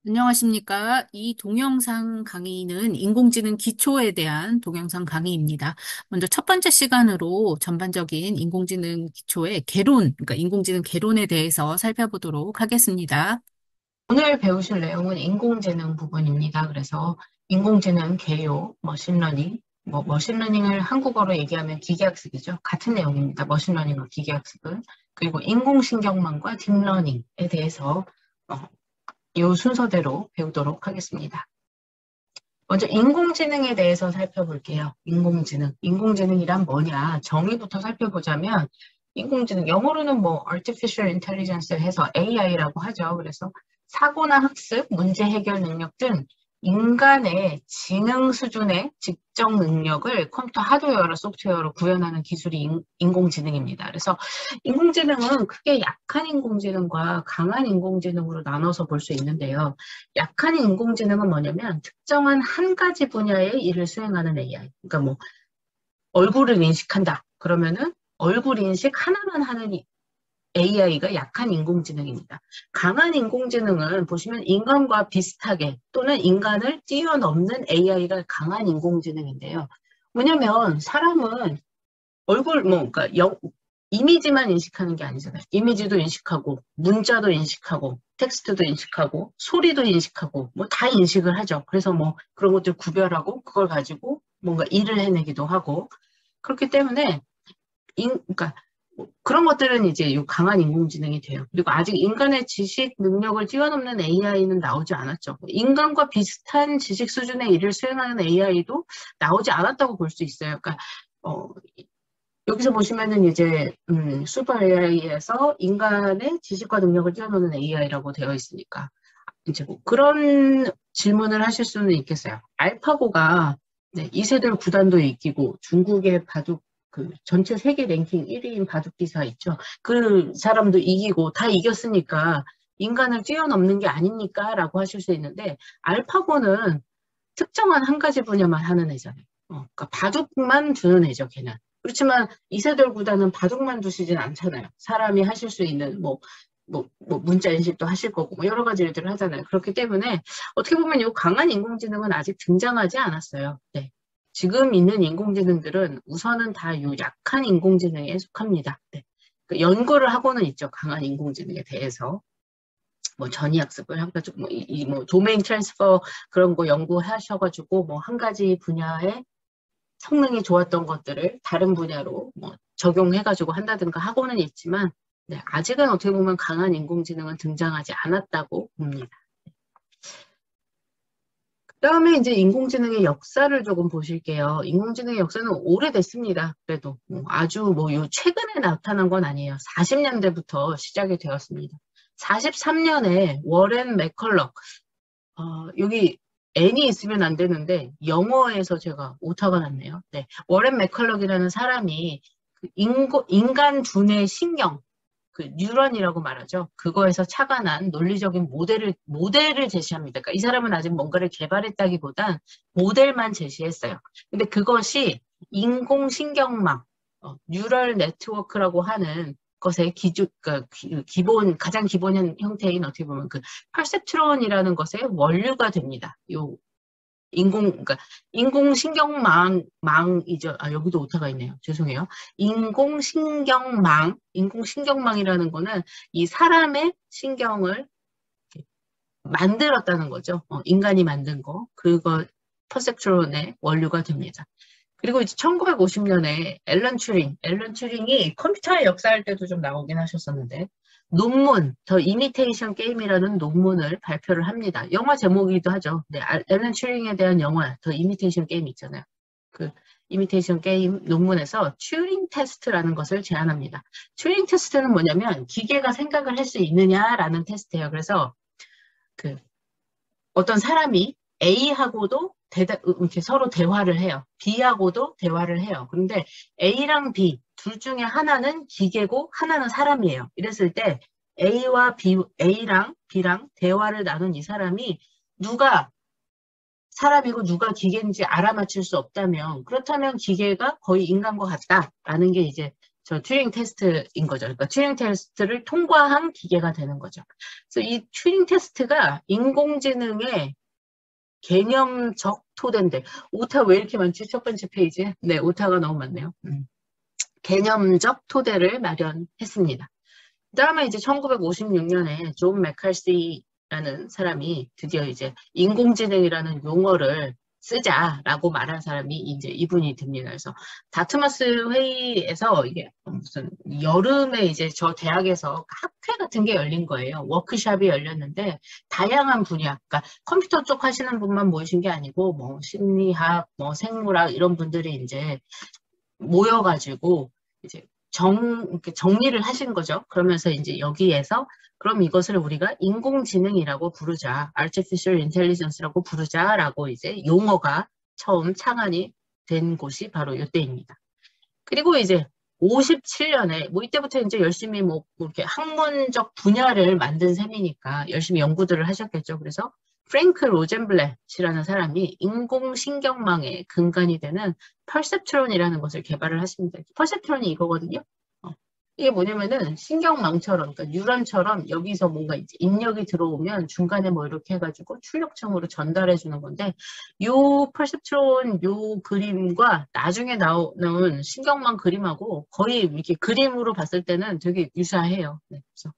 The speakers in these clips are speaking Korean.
안녕하십니까. 이 동영상 강의는 인공지능 기초에 대한 동영상 강의입니다. 먼저 첫 번째 시간으로 전반적인 인공지능 기초의 개론, 그러니까 인공지능 개론에 대해서 살펴보도록 하겠습니다. 오늘 배우실 내용은 인공지능 부분입니다. 그래서 인공지능, 개요, 머신러닝, 머신러닝을 한국어로 얘기하면 기계학습이죠. 같은 내용입니다. 머신러닝과 기계학습은. 그리고 인공신경망과 딥러닝에 대해서 어, 이 순서대로 배우도록 하겠습니다. 먼저 인공지능에 대해서 살펴볼게요. 인공지능. 인공지능이란 뭐냐? 정의부터 살펴보자면 인공지능, 영어로는 뭐 artificial intelligence를 해서 AI라고 하죠. 그래서 사고나 학습, 문제 해결 능력 등 인간의 지능 수준의 직접 능력을 컴퓨터 하드웨어로 소프트웨어로 구현하는 기술이 인공지능입니다. 그래서 인공지능은 크게 약한 인공지능과 강한 인공지능으로 나눠서 볼 수 있는데요. 약한 인공지능은 뭐냐면 특정한 한 가지 분야의 일을 수행하는 AI. 그러니까 뭐 얼굴을 인식한다. 그러면은 얼굴 인식 하나만 하는 AI가 약한 인공지능입니다. 강한 인공지능은 보시면 인간과 비슷하게 또는 인간을 뛰어넘는 AI가 강한 인공지능인데요. 뭐냐면 사람은 얼굴 그러니까 이미지만 인식하는 게 아니잖아요. 이미지도 인식하고 문자도 인식하고 텍스트도 인식하고 소리도 인식하고 뭐 다 인식을 하죠. 그래서 뭐 그런 것들 구별하고 그걸 가지고 뭔가 일을 해내기도 하고 그렇기 때문에 그러니까 뭐 그런 것들은 이제 요 강한 인공지능이 돼요. 그리고 아직 인간의 지식 능력을 뛰어넘는 AI는 나오지 않았죠. 인간과 비슷한 지식 수준의 일을 수행하는 AI도 나오지 않았다고 볼 수 있어요. 그러니까 어, 여기서 보시면은 이제 슈퍼 AI에서 인간의 지식과 능력을 뛰어넘는 AI라고 되어 있으니까 이제 뭐 그런 질문을 하실 수는 있겠어요. 알파고가 네, 이세돌 구단도 이기고 중국의 바둑 그 전체 세계 랭킹 1위인 바둑 기사 있죠. 그 사람도 이기고 다 이겼으니까 인간을 뛰어넘는 게 아닙니까? 라고 하실 수 있는데 알파고는 특정한 한 가지 분야만 하는 애잖아요. 그러니까 바둑만 두는 애죠, 걔는. 그렇지만 이세돌 구단은 바둑만 두시진 않잖아요. 사람이 하실 수 있는 문자 인식도 하실 거고 뭐 여러 가지 일들을 하잖아요. 그렇기 때문에 어떻게 보면 이 강한 인공지능은 아직 등장하지 않았어요. 네. 지금 있는 인공지능들은 우선은 다 이 약한 인공지능에 속합니다. 네. 그 연구를 하고는 있죠. 강한 인공지능에 대해서. 뭐 전이학습을 해가지고 뭐 도메인 트랜스퍼 그런 거 연구하셔가지고 뭐 한 가지 분야에 성능이 좋았던 것들을 다른 분야로 뭐 적용해가지고 한다든가 하고는 있지만 네, 아직은 어떻게 보면 강한 인공지능은 등장하지 않았다고 봅니다. 그다음에 이제 인공지능의 역사를 조금 보실게요. 인공지능의 역사는 오래됐습니다. 그래도 뭐 아주 요 최근에 나타난 건 아니에요. 40년대부터 시작이 되었습니다. 43년에 워렌 맥컬럭 여기 N이 있으면 안 되는데 영어에서 제가 오타가 났네요. 네, 워렌 맥컬럭이라는 사람이 그 인간 두뇌 신경, 그 뉴런이라고 말하죠. 그거에서 착안한 논리적인 모델을 제시합니다. 그러니까 이 사람은 아직 뭔가를 개발했다기보단 모델만 제시했어요. 근데 그것이 인공신경망, 뉴럴 네트워크라고 하는 것의 그러니까 가장 기본 형태인 어떻게 보면 그 퍼셉트론이라는 것의 원류가 됩니다. 그러니까 인공신경망이죠. 아, 여기도 오타가 있네요. 죄송해요. 인공신경망이라는 거는 이 사람의 신경을 만들었다는 거죠. 인간이 만든 거. 그거 퍼셉트론의 원료가 됩니다. 그리고 이제 1950년에 앨런 튜링이 컴퓨터의 역사할 때도 좀 나오긴 하셨었는데, 더 이미테이션 게임이라는 논문을 발표를 합니다. 영화 제목이기도 하죠. 네, 앨런 튜링에 대한 영화, 더 이미테이션 게임 있잖아요. 그 이미테이션 게임 논문에서 튜링 테스트라는 것을 제안합니다. 튜링 테스트는 뭐냐면 기계가 생각을 할 수 있느냐라는 테스트예요. 그래서 그 어떤 사람이 A하고도 이렇게 서로 대화를 해요. B하고도 대화를 해요. 그런데 A랑 B 둘 중에 하나는 기계고 하나는 사람이에요. 이랬을 때 A랑 B랑 대화를 나눈 이 사람이 누가 사람이고 누가 기계인지 알아맞힐 수 없다면 그렇다면 기계가 거의 인간과 같다라는 게 이제 저 튜링 테스트인 거죠. 그러니까 튜링 테스트를 통과한 기계가 되는 거죠. 그래서 이 튜링 테스트가 인공지능의 개념적 토대인데, 오타 왜 이렇게 많지? 첫 번째 페이지에. 네, 오타가 너무 많네요. 개념적 토대를 마련했습니다. 그다음에 이제 1956년에 존 맥칼시라는 사람이 드디어 이제 인공지능이라는 용어를 쓰자라고 말한 사람이 이제 이분이 됩니다. 그래서 다트머스 회의에서 이게 무슨 여름에 이제 저 대학에서 학회 같은 게 열린 거예요. 워크숍이 열렸는데 다양한 분야, 그러니까 컴퓨터 쪽 하시는 분만 모이신 게 아니고 뭐 심리학, 뭐 생물학 이런 분들이 이제 모여가지고 이제 이렇게 정리를 하신 거죠. 그러면서 이제 여기에서 그럼 이것을 우리가 인공지능이라고 부르자, artificial intelligence라고 부르자라고 이제 용어가 처음 창안이 된 곳이 바로 이때입니다. 그리고 이제 57년에 뭐 이때부터 이제 열심히 뭐 이렇게 학문적 분야를 만든 셈이니까 열심히 연구들을 하셨겠죠. 그래서 프랭크 로젠블렛이라는 사람이 인공신경망의 근간이 되는 퍼셉트론이라는 것을 개발을 하십니다. 퍼셉트론이 이거거든요. 이게 뭐냐면은 신경망처럼, 그러니까 뉴런처럼 여기서 뭔가 이제 입력이 들어오면 중간에 뭐 이렇게 해가지고 출력청으로 전달해 주는 건데, 요 퍼셉트론 요 그림과 나중에 나온 신경망 그림하고 거의 이렇게 그림으로 봤을 때는 되게 유사해요. 네, 그래서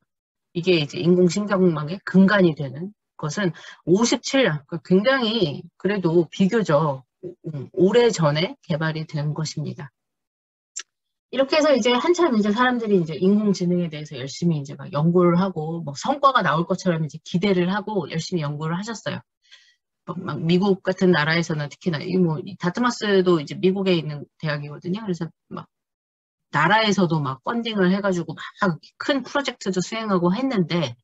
이게 이제 인공신경망의 근간이 되는 것은 57년, 굉장히 그래도 비교적 오래 전에 개발이 된 것입니다. 이렇게 해서 이제 한참 이제 사람들이 이제 인공지능에 대해서 열심히 이제 막 연구를 하고 뭐 성과가 나올 것처럼 이제 기대를 하고 열심히 연구를 하셨어요. 막 미국 같은 나라에서는 특히나 이뭐 다트마스도 이제 미국에 있는 대학이거든요. 그래서 막 나라에서도 막 펀딩을 해가지고 막 큰 프로젝트도 수행하고 했는데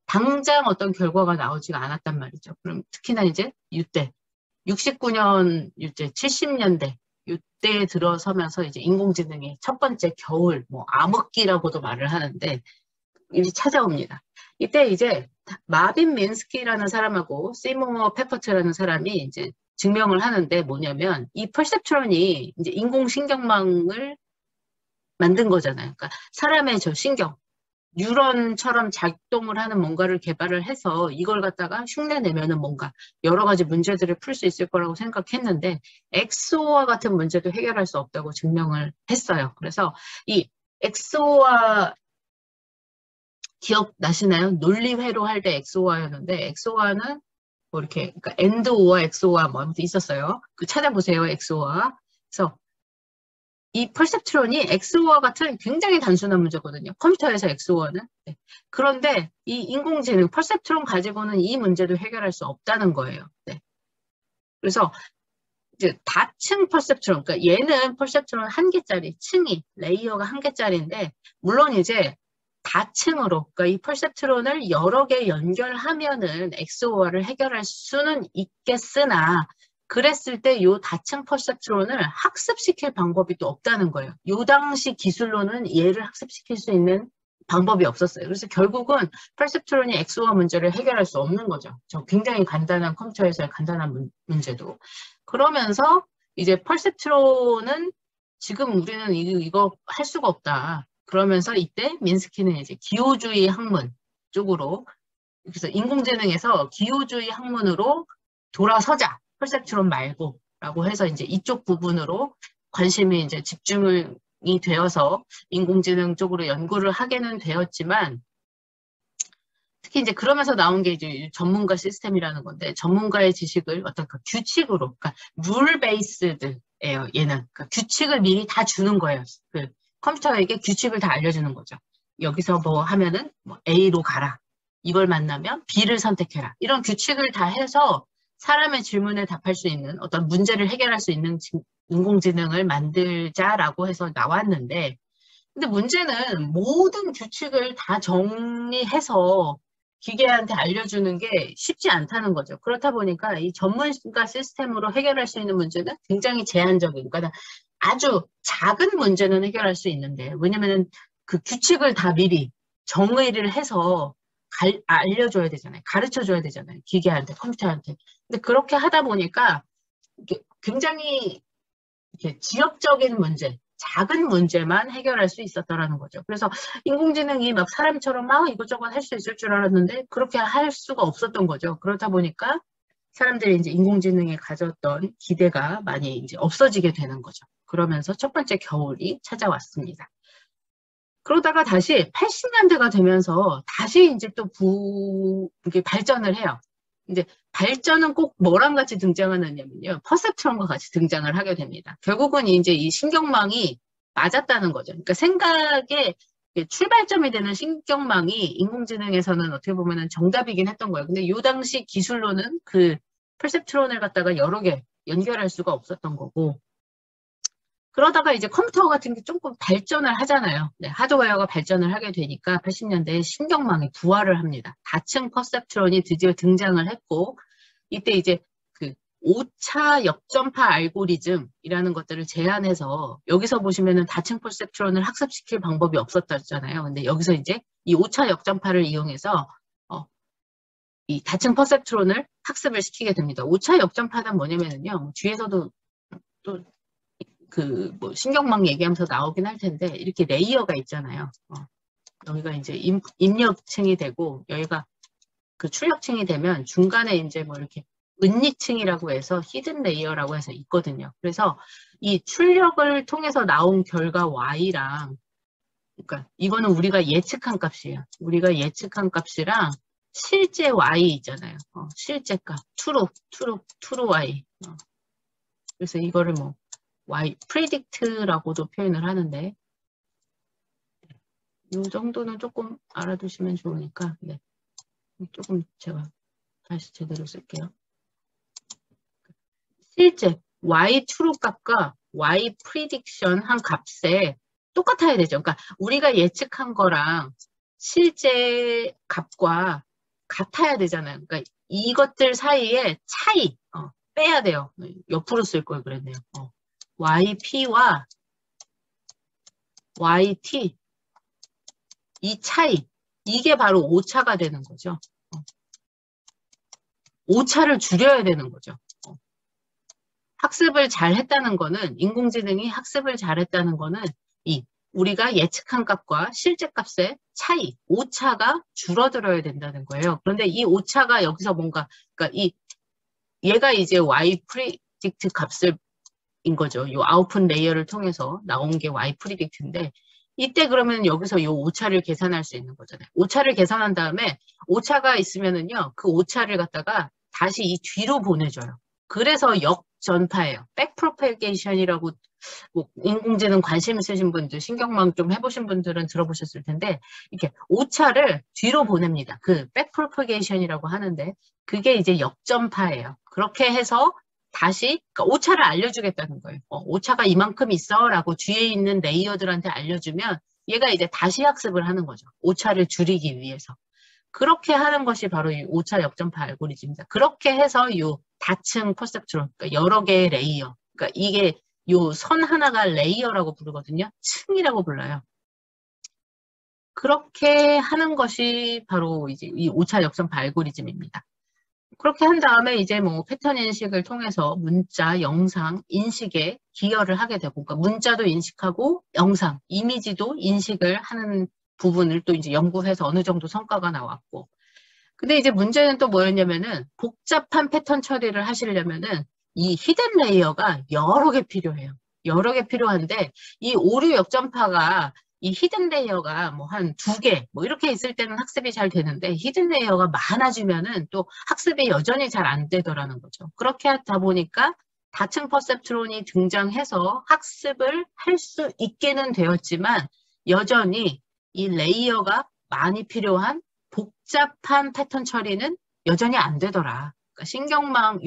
당장 어떤 결과가 나오지가 않았단 말이죠. 그럼 특히나 이제 이때 69년, 이때 70년대 이때에 들어서면서 이제 인공지능의 첫 번째 겨울, 뭐 암흑기라고도 말을 하는데 이제 찾아옵니다. 이때 이제 마빈 민스키라는 사람하고 시모어 페퍼트라는 사람이 이제 증명을 하는데 뭐냐면 이 퍼셉트론이 이제 인공신경망을 만든 거잖아요. 그러니까 사람의 저 신경, 뉴런처럼 작동을 하는 뭔가를 개발을 해서 이걸 갖다가 흉내내면은 뭔가 여러 가지 문제들을 풀 수 있을 거라고 생각했는데 엑소와 같은 문제도 해결할 수 없다고 증명을 했어요. 그래서 이 엑소와 기억나시나요? 논리회로 할 때 엑소와였는데 엑소와는 뭐 이렇게 그러니까 엔드오와 엑소와 뭐 아무튼 있었어요. 그 찾아보세요, 엑소와. 그래서 이 퍼셉트론이 엑스오와 같은 굉장히 단순한 문제거든요. 컴퓨터에서 엑스오는. 네. 그런데 이 인공지능 퍼셉트론 가지고는 이 문제도 해결할 수 없다는 거예요. 네. 그래서 이제 다층 퍼셉트론, 그러니까 얘는 퍼셉트론 한 개짜리, 층이 레이어가 한 개짜리인데 물론 이제 다층으로, 그러니까 이 퍼셉트론을 여러 개 연결하면은 엑스오와를 해결할 수는 있겠으나 그랬을 때 요 다층 퍼셉트론을 학습시킬 방법이 또 없다는 거예요. 요 당시 기술로는 얘를 학습시킬 수 있는 방법이 없었어요. 그래서 결국은 퍼셉트론이 엑소와 문제를 해결할 수 없는 거죠. 저 굉장히 간단한 컴퓨터에서의 간단한 문제도. 그러면서 이제 퍼셉트론은 지금 우리는 이거 할 수가 없다. 그러면서 이때 민스키는 이제 기호주의 학문 쪽으로, 그래서 인공지능에서 기호주의 학문으로 돌아서자. 퍼셉트론 말고 라고 해서 이제 이쪽 부분으로 관심이 이제 집중이 되어서 인공지능 쪽으로 연구를 하게는 되었지만 특히 이제 그러면서 나온 게 이제 전문가 시스템이라는 건데 전문가의 지식을 어떤 그 규칙으로, 그러니까 룰 베이스드예요. 얘는 그러니까 규칙을 미리 다 주는 거예요. 그 컴퓨터에게 규칙을 다 알려주는 거죠. 여기서 뭐 하면은 뭐 A로 가라. 이걸 만나면 B를 선택해라. 이런 규칙을 다 해서 사람의 질문에 답할 수 있는 어떤 문제를 해결할 수 있는 인공지능을 만들자라고 해서 나왔는데 근데 문제는 모든 규칙을 다 정리해서 기계한테 알려주는 게 쉽지 않다는 거죠. 그렇다 보니까 이 전문가 시스템으로 해결할 수 있는 문제는 굉장히 제한적인, 그러니까 아주 작은 문제는 해결할 수 있는데 왜냐면은 그 규칙을 다 미리 정의를 해서 알려줘야 되잖아요. 가르쳐줘야 되잖아요. 기계한테, 컴퓨터한테. 근데 그렇게 하다 보니까 굉장히 이렇게 지역적인 문제, 작은 문제만 해결할 수 있었다라는 거죠. 그래서 인공지능이 막 사람처럼 막 이것저것 할 수 있을 줄 알았는데 그렇게 할 수가 없었던 거죠. 그렇다 보니까 사람들이 이제 인공지능에 가졌던 기대가 많이 이제 없어지게 되는 거죠. 그러면서 첫 번째 겨울이 찾아왔습니다. 그러다가 다시 80년대가 되면서 다시 이제 또 이게 발전을 해요. 이제 발전은 꼭 뭐랑 같이 등장하느냐면요. 퍼셉트론과 같이 등장을 하게 됩니다. 결국은 이제 이 신경망이 맞았다는 거죠. 그러니까 생각의 출발점이 되는 신경망이 인공지능에서는 어떻게 보면은 정답이긴 했던 거예요. 근데 이 당시 기술로는 그 퍼셉트론을 갖다가 여러 개 연결할 수가 없었던 거고, 그러다가 이제 컴퓨터 같은 게 조금 발전을 하잖아요. 네, 하드웨어가 발전을 하게 되니까 80년대에 신경망이 부활을 합니다. 다층 퍼셉트론이 드디어 등장을 했고, 이때 이제 그 5차 역전파 알고리즘이라는 것들을 제안해서, 여기서 보시면은 다층 퍼셉트론을 학습시킬 방법이 없었잖아요. 근데 여기서 이제 이 5차 역전파를 이용해서 이 다층 퍼셉트론을 학습을 시키게 됩니다. 5차 역전파는 뭐냐면요. 뒤에서도 또 그 뭐 신경망 얘기하면서 나오긴 할 텐데, 이렇게 레이어가 있잖아요. 여기가 이제 입력층이 되고, 여기가 그 출력층이 되면 중간에 이제 뭐 이렇게 은니층이라고 해서 히든 레이어라고 해서 있거든요. 그래서 이 출력을 통해서 나온 결과 y랑, 그러니까 이거는 우리가 예측한 값이에요. 우리가 예측한 값이랑 실제 y 있잖아요. 실제 값, true y. 그래서 이거를 뭐 y predict라고도 표현을 하는데, 이 정도는 조금 알아두시면 좋으니까, 네. 조금 제가 다시 제대로 쓸게요. 실제 y true 값과 y prediction 한 값에 똑같아야 되죠. 그러니까 우리가 예측한 거랑 실제 값과 같아야 되잖아요. 그러니까 이것들 사이에 차이 빼야 돼요. 옆으로 쓸 걸 그랬네요. yp와 yt, 이 차이, 이게 바로 오차가 되는 거죠. 오차를 줄여야 되는 거죠. 학습을 잘 했다는 거는, 인공지능이 학습을 잘 했다는 거는 이 우리가 예측한 값과 실제 값의 차이, 오차가 줄어들어야 된다는 거예요. 그런데 이 오차가 여기서 뭔가, 그러니까 얘가 이제 y 프리딕트 값을 인 거죠. 이 아웃풋 레이어를 통해서 나온 게 y 프리딕트인데, 이때 그러면 여기서 이 오차를 계산할 수 있는 거잖아요. 오차를 계산한 다음에 오차가 있으면은요, 그 오차를 갖다가 다시 이 뒤로 보내줘요. 그래서 역전파예요. 백프로페게이션이라고, 뭐 인공지능 관심 있으신 분들, 신경망 좀 해보신 분들은 들어보셨을 텐데, 이렇게 오차를 뒤로 보냅니다. 그 백프로페게이션이라고 하는데, 그게 이제 역전파예요. 그렇게 해서 다시, 그러니까 오차를 알려주겠다는 거예요. 오차가 이만큼 있어 라고 뒤에 있는 레이어들한테 알려주면 얘가 이제 다시 학습을 하는 거죠. 오차를 줄이기 위해서. 그렇게 하는 것이 바로 이 오차 역전파 알고리즘입니다. 그렇게 해서 이 다층 퍼셉트론, 그러니까 여러 개의 레이어, 그러니까 이게 이 선 하나가 레이어라고 부르거든요. 층이라고 불러요. 그렇게 하는 것이 바로 이제 이 오차 역전파 알고리즘입니다. 그렇게 한 다음에 이제 뭐 패턴 인식을 통해서 문자, 영상, 인식에 기여를 하게 되고, 그러니까 문자도 인식하고 영상, 이미지도 인식을 하는 부분을 또 이제 연구해서 어느 정도 성과가 나왔고. 근데 이제 문제는 또 뭐였냐면은, 복잡한 패턴 처리를 하시려면은 이 히든 레이어가 여러 개 필요해요. 여러 개 필요한데, 이 오류 역전파가, 이 히든 레이어가 뭐 한 두 개, 뭐 이렇게 있을 때는 학습이 잘 되는데, 히든 레이어가 많아지면은 또 학습이 여전히 잘 안 되더라는 거죠. 그렇게 하다 보니까 다층 퍼셉트론이 등장해서 학습을 할 수 있게는 되었지만, 여전히 이 레이어가 많이 필요한 복잡한 패턴 처리는 여전히 안 되더라. 그러니까 신경망,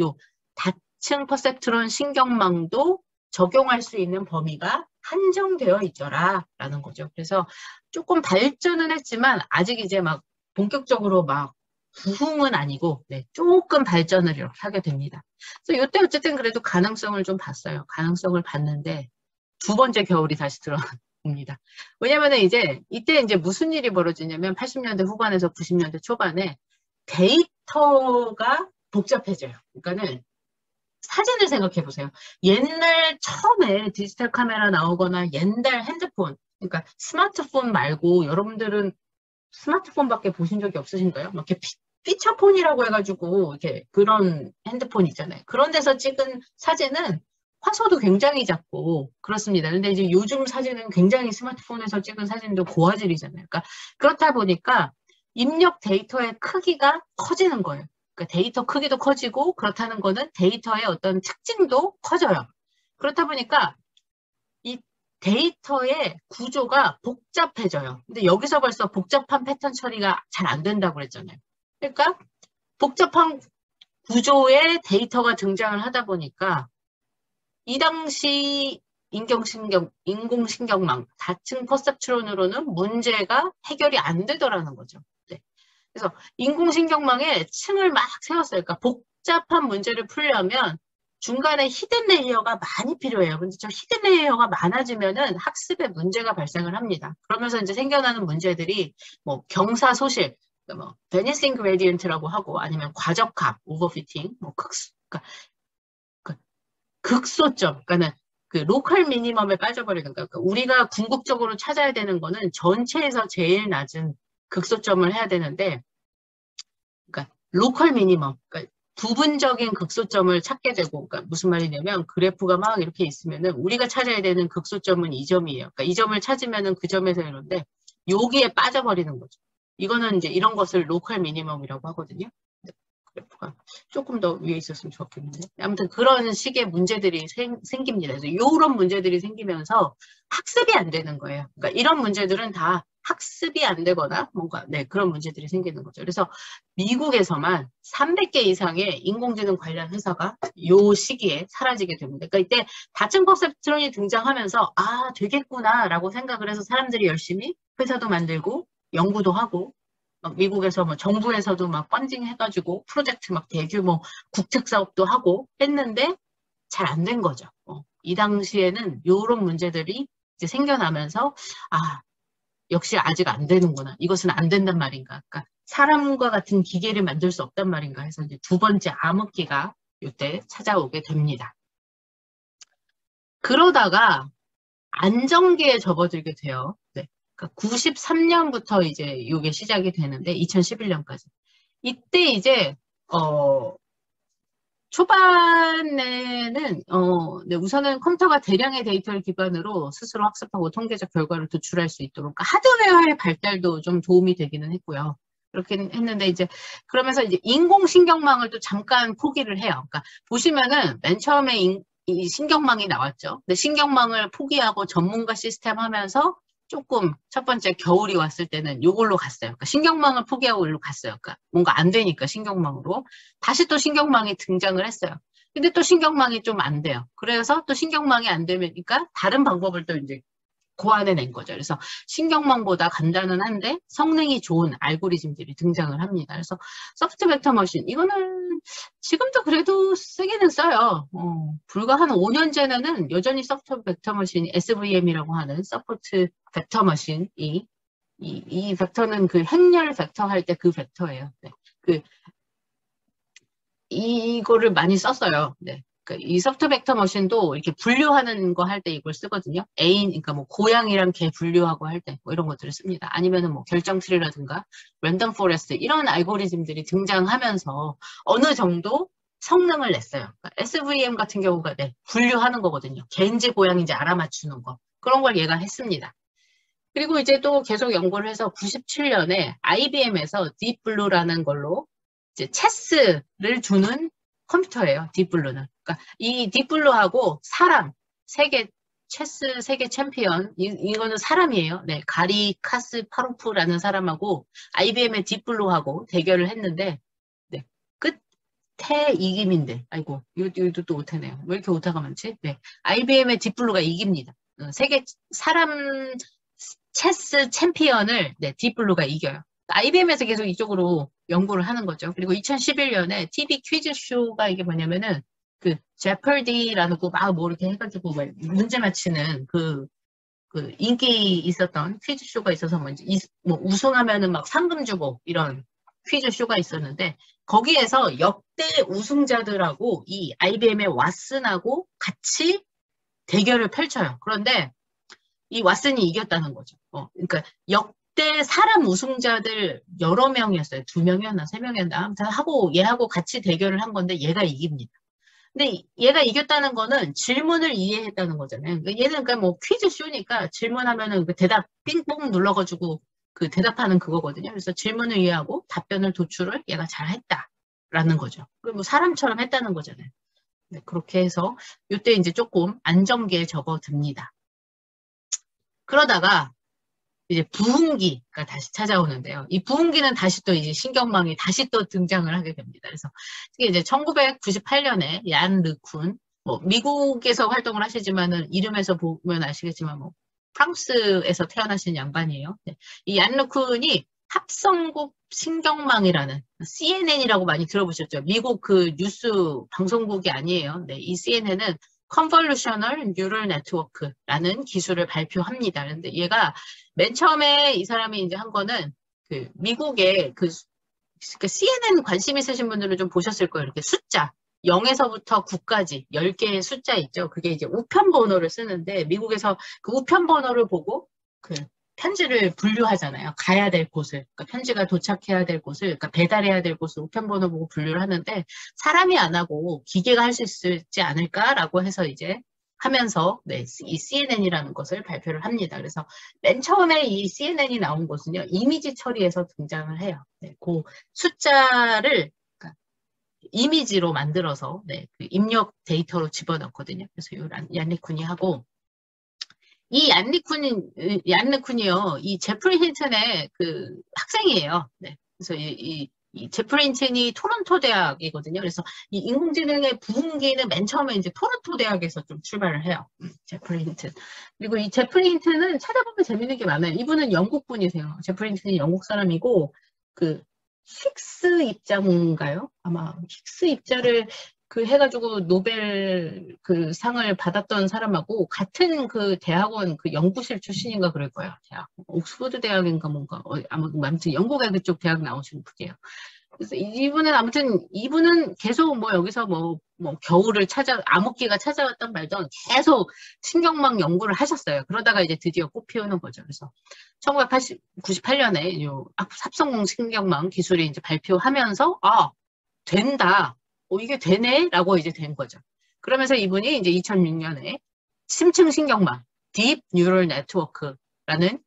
다층 퍼셉트론 신경망도 적용할 수 있는 범위가 한정되어 있더라 라는 거죠. 그래서 조금 발전은 했지만 아직 이제 막 본격적으로 막 부흥은 아니고, 네, 조금 발전을 이렇게 하게 됩니다. 그래서 이때 어쨌든 그래도 가능성을 좀 봤어요. 가능성을 봤는데 두 번째 겨울이 다시 들어옵니다. 왜냐면은 이때 이제 무슨 일이 벌어지냐면 80년대 후반에서 90년대 초반에 데이터가 복잡해져요. 그러니까는 사진을 생각해 보세요. 옛날 처음에 디지털 카메라 나오거나 옛날 핸드폰, 그러니까 스마트폰 말고 여러분들은 스마트폰밖에 보신 적이 없으신가요? 막 이렇게 피처폰이라고 해가지고 이렇게 그런 핸드폰 있잖아요. 그런 데서 찍은 사진은 화소도 굉장히 작고 그렇습니다. 근데 이제 요즘 사진은 굉장히 스마트폰에서 찍은 사진도 고화질이잖아요. 그러니까 그렇다 보니까 입력 데이터의 크기가 커지는 거예요. 그러니까 데이터 크기도 커지고 그렇다는 거는 데이터의 어떤 특징도 커져요. 그렇다 보니까 이 데이터의 구조가 복잡해져요. 근데 여기서 벌써 복잡한 패턴 처리가 잘 안 된다고 그랬잖아요. 그러니까 복잡한 구조의 데이터가 등장을 하다 보니까 이 당시 인공신경망, 다층 퍼셉트론으로는 문제가 해결이 안 되더라는 거죠. 네. 그래서 인공신경망에 층을 막 세웠어요. 그러니까 복잡한 문제를 풀려면 중간에 히든 레이어가 많이 필요해요. 근데 저 히든 레이어가 많아지면은 학습에 문제가 발생을 합니다. 그러면서 이제 생겨나는 문제들이 뭐 경사소실, 뭐 베니싱 그레디언트라고 하고 아니면 과적합, 오버피팅, 뭐 그러니까 극소점, 그러니까는 그 로컬 미니멈에 빠져버리는 거예요. 그러니까 우리가 궁극적으로 찾아야 되는 거는 전체에서 제일 낮은 극소점을 해야 되는데, 그러니까 로컬 미니멈, 그러니까 부분적인 극소점을 찾게 되고, 그러니까 무슨 말이냐면 그래프가 막 이렇게 있으면은 우리가 찾아야 되는 극소점은 이 점이에요. 그러니까 이 점을 찾으면은 그 점에서 이런데 여기에 빠져버리는 거죠. 이거는 이제 이런 것을 로컬 미니멈이라고 하거든요. 그래프가 조금 더 위에 있었으면 좋겠는데. 아무튼 그런 식의 문제들이 생깁니다. 그래서 이런 문제들이 생기면서 학습이 안 되는 거예요. 그러니까 이런 문제들은 다 학습이 안 되거나 뭔가 네, 그런 문제들이 생기는 거죠. 그래서 미국에서만 300개 이상의 인공지능 관련 회사가 이 시기에 사라지게 됩니다. 그러니까 이때 다층 퍼셉트론이 등장하면서 아 되겠구나라고 생각을 해서 사람들이 열심히 회사도 만들고 연구도 하고 막 미국에서 뭐 정부에서도 막 펀딩 해가지고 프로젝트 막 대규모 국책 사업도 하고 했는데 잘 안 된 거죠. 이 당시에는 이런 문제들이 이제 생겨나면서 아 역시 아직 안 되는구나. 이것은 안 된단 말인가. 그러니까 사람과 같은 기계를 만들 수 없단 말인가 해서 이제 두 번째 암흑기가 이때 찾아오게 됩니다. 그러다가 안정기에 접어들게 돼요. 네. 그러니까 93년부터 이제 이게 시작이 되는데 2011년까지. 이때 이제 초반에는 네, 우선은 컴퓨터가 대량의 데이터를 기반으로 스스로 학습하고 통계적 결과를 도출할 수 있도록 그러니까 하드웨어의 발달도 좀 도움이 되기는 했고요. 그렇긴 했는데 이제 그러면서 이제 인공신경망을 또 잠깐 포기를 해요. 그러니까 보시면은 맨 처음에 이 신경망이 나왔죠. 근데 신경망을 포기하고 전문가 시스템 하면서 조금 첫 번째 겨울이 왔을 때는 요걸로 갔어요. 그러니까 신경망을 포기하고 일로 갔어요. 그러니까 뭔가 안 되니까 신경망으로. 다시 또 신경망이 등장을 했어요. 근데 또 신경망이 좀 안 돼요. 그래서 또 신경망이 안 되니까 다른 방법을 또 이제 고안해낸 거죠. 그래서 신경망보다 간단은 한데 성능이 좋은 알고리즘들이 등장을 합니다. 그래서 소프트 벡터 머신 이거는 지금도 그래도 쓰기는 써요. 불과 한 5년 전에는 여전히 소프트 벡터 머신이 SVM이라고 하는 서포트 벡터 머신이 이 벡터는 그 행렬 벡터 할 때 그 벡터예요. 네. 그 이거를 많이 썼어요. 네. 이 소프트 벡터 머신도 이렇게 분류하는 거 할 때 이걸 쓰거든요. 애인, 그러니까 뭐 고양이랑 개 분류하고 할 때 뭐 이런 것들을 씁니다. 아니면은 뭐 결정 트리라든가 랜덤 포레스트 이런 알고리즘들이 등장하면서 어느 정도 성능을 냈어요. 그러니까 SVM 같은 경우가 네, 분류하는 거거든요. 개인지 고양인지 알아맞추는 거. 그런 걸 얘가 했습니다. 그리고 이제 또 계속 연구를 해서 97년에 IBM에서 딥블루라는 걸로 이제 체스를 주는 컴퓨터예요. 딥블루는. 그러니까 이 딥블루하고 사람 체스 세계 챔피언 이거는 사람이에요. 네, 가리 카스파로프라는 사람하고 IBM의 딥블루하고 대결을 했는데 네, 끝에 이김인데 아이고 이것도 또 오타네요. 왜 이렇게 오타가 많지? 네, IBM의 딥블루가 이깁니다. 세계 사람 체스 챔피언을 네, 딥블루가 이겨요. IBM에서 계속 이쪽으로 연구를 하는 거죠. 그리고 2011년에 TV 퀴즈 쇼가 이게 뭐냐면은 그 제퍼디라는 거 막 뭐 이렇게 해가지고 막 문제 맞히는 그 인기 있었던 퀴즈 쇼가 있어서 뭐 우승하면은 막 상금 주고 이런 퀴즈 쇼가 있었는데 거기에서 역대 우승자들하고 이 IBM의 왓슨하고 같이 대결을 펼쳐요. 그런데 이 왓슨이 이겼다는 거죠. 그러니까 역대 사람 우승자들 여러 명이었어요. 두 명이었나, 세 명이었나. 아무튼 하고, 얘하고 같이 대결을 한 건데 얘가 이깁니다. 근데 얘가 이겼다는 거는 질문을 이해했다는 거잖아요. 그러니까 얘는 그러니까 뭐 퀴즈 쇼니까 질문하면은 그 대답 삥뽕 눌러가지고 그 대답하는 그거거든요. 그래서 질문을 이해하고 답변을 도출을 얘가 잘 했다라는 거죠. 그뭐 사람처럼 했다는 거잖아요. 네, 그렇게 해서 이때 이제 조금 안정기에 접어듭니다. 그러다가 이제 부흥기가 다시 찾아오는데요. 이 부흥기는 다시 또 이제 신경망이 다시 또 등장을 하게 됩니다. 그래서 이게 이제 1998년에 얀 르쿤, 뭐 미국에서 활동을 하시지만은 이름에서 보면 아시겠지만 뭐 프랑스에서 태어나신 양반이에요. 네. 이얀 르쿤이 합성국 신경망이라는 CNN이라고 많이 들어보셨죠? 미국 그 뉴스 방송국이 아니에요. 네, 이 CNN은 Convolutional Neural Network라는 기술을 발표합니다. 그런데 얘가 맨 처음에 이 사람이 이제 한 거는 그 미국의 그 CNN 관심 있으신 분들은 좀 보셨을 거예요. 이렇게 숫자 0에서부터 9까지 10개의 숫자 있죠. 그게 이제 우편 번호를 쓰는데 미국에서 그 우편 번호를 보고 그 편지를 분류하잖아요. 가야 될 곳을. 그러니까 편지가 도착해야 될 곳을, 그러니까 배달해야 될 곳을 우편 번호 보고 분류를 하는데 사람이 안 하고 기계가 할 수 있지 않을까라고 해서 이제 하면서 네, 이 CNN이라는 것을 발표를 합니다. 그래서 맨 처음에 이 CNN이 나온 것은요, 이미지 처리에서 등장을 해요. 네, 그 숫자를 그러니까 이미지로 만들어서 네, 그 입력 데이터로 집어넣거든요. 그래서 이 얀리쿤이 하고 이 얀리쿤이요, 이 제프리 힌튼의 그 학생이에요. 네, 그래서 이 제프리 힌튼이 토론토 대학이거든요. 그래서 이 인공지능의 부흥기는 맨 처음에 이제 토론토 대학에서 좀 출발을 해요. 제프리 힌튼. 그리고 이 제프리 힌튼은 찾아보면 재밌는 게 많아요. 이분은 영국 분이세요. 제프리 힌튼이 영국 사람이고 그 힉스 입자인가요? 아마 힉스 입자를 그 해가지고 노벨 그 상을 받았던 사람하고 같은 그 대학원 그 연구실 출신인가 그럴 거예요. 대학 옥스퍼드 대학인가 뭔가 아무튼 영국의 그쪽 대학 나오신 분이에요. 그래서 이분은 계속 뭐 여기서 뭐 겨울을 암흑기가 찾아왔던 말던 계속 신경망 연구를 하셨어요. 그러다가 이제 드디어 꽃 피우는 거죠. 그래서 1998년에 요 합성 신경망 기술이 이제 발표하면서 된다. 이게 되네? 라고 이제 된 거죠. 그러면서 이분이 이제 2006년에 심층 신경망, Deep Neural Network라는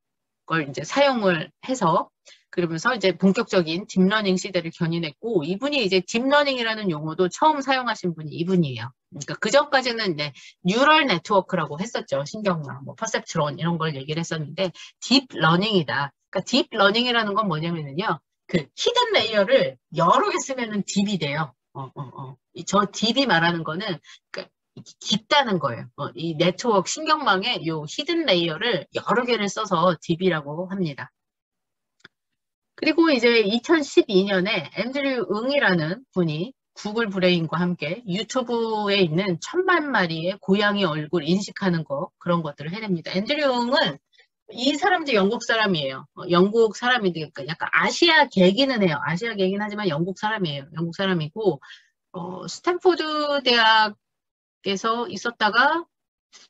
걸 이제 사용을 해서 그러면서 이제 본격적인 딥러닝 시대를 견인했고 이분이 이제 딥러닝이라는 용어도 처음 사용하신 분이 이분이에요. 그러니까 그 전까지는 이제 뉴럴 네트워크라고 했었죠. 신경망, 뭐 퍼셉트론 이런 걸 얘기를 했었는데 딥러닝이다. 그러니까 딥러닝이라는 건 뭐냐면요. 그 히든 레이어를 여러 개 쓰면은 딥이 돼요. 저 딥이 말하는 거는 그러니까 깊다는 거예요. 이 네트워크 신경망의 요 히든 레이어를 여러 개를 써서 딥이라고 합니다. 그리고 이제 2012년에 앤드류 응이라는 분이 구글 브레인과 함께 유튜브에 있는 1,000만 마리의 고양이 얼굴 인식하는 거 그런 것들을 해냅니다. 앤드류 응은 이 사람도 영국 사람이에요. 영국 사람인데 그러니까 약간 아시아 계기는 해요. 아시아 계기는 하지만 영국 사람이에요. 영국 사람이고 스탠포드 대학에서 있었다가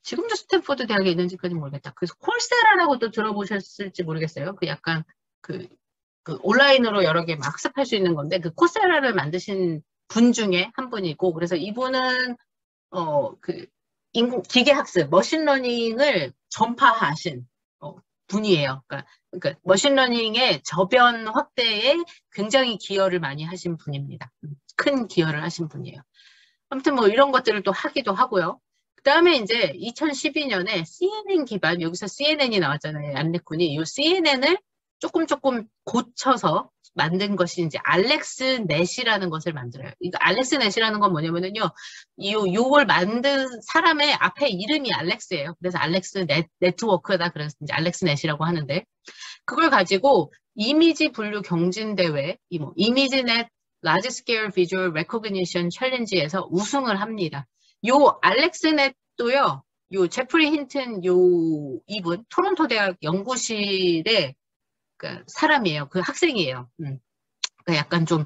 지금도 스탠포드 대학에 있는지까지 모르겠다. 그래서 콜세라라고 또 들어보셨을지 모르겠어요. 그 약간 그 온라인으로 여러 개 막 학습할 수 있는 건데 그 코세라를 만드신 분 중에 한 분이고 그래서 이분은 그 기계학습, 머신러닝을 전파하신 분이에요. 그러니까 머신러닝의 저변 확대에 굉장히 기여를 많이 하신 분입니다. 큰 기여를 하신 분이에요. 아무튼 뭐 이런 것들을 또 하기도 하고요. 그 다음에 이제 2012년에 CNN 기반, 여기서 CNN이 나왔잖아요. 안리쿤이. 이 CNN을 조금 고쳐서 만든 것이 이제 알렉스 넷이라는 것을 만들어요. 이거 알렉스 넷이라는 건 뭐냐면요. 요걸 만든 사람의 앞에 이름이 알렉스예요. 그래서 알렉스 네트워크다. 그래서 이제 알렉스 넷이라고 하는데 그걸 가지고 이미지 분류 경진대회, 이미지넷 라지 스케일 비주얼 레코그니션 챌린지에서 우승을 합니다. 요 알렉스넷도요. 요 제프리 힌튼 이분 토론토 대학 연구실의 그 사람이에요. 그 학생이에요. 그러니까 약간 좀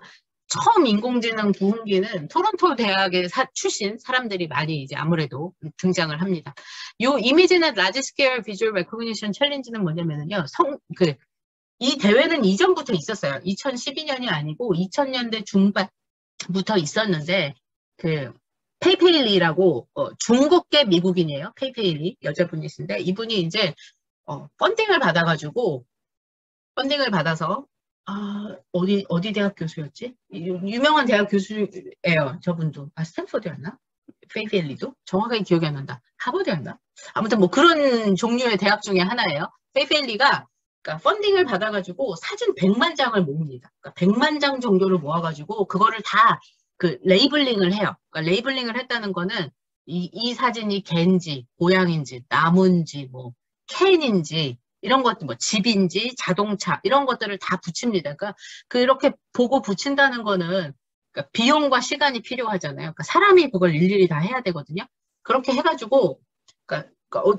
처음 인공지능 부흥기는 토론토 대학의 출신 사람들이 많이 이제 아무래도 등장을 합니다. 요 이미지는 라지 스케일 비주얼 레코그니션 챌린지는 뭐냐면요. 이 대회는 이전부터 있었어요. 2012년이 아니고 2000년대 중반부터 있었는데, 그, 페이페일리라고, 중국계 미국인이에요. 페이페일리, 여자분이신데, 이분이 이제, 펀딩을 받아서, 어디 대학 교수였지? 유명한 대학 교수예요. 저분도. 스탠포드였나? 페이페일리도? 정확하게 기억이 안 난다. 하버드였나? 아무튼 뭐 그런 종류의 대학 중에 하나예요. 페이페일리가 그러니까 펀딩을 받아가지고 사진 100만 장을 모읍니다. 그러니까 100만 장 정도를 모아가지고 그거를 다 그 레이블링을 해요. 그러니까 레이블링을 했다는 거는 이 사진이 개인지, 고양인지, 나무인지, 뭐 캔인지 이런 것들, 뭐 집인지, 자동차 이런 것들을 다 붙입니다. 그러니까 그렇게 보고 붙인다는 거는 그러니까 비용과 시간이 필요하잖아요. 그러니까 사람이 그걸 일일이 다 해야 되거든요. 그렇게 해가지고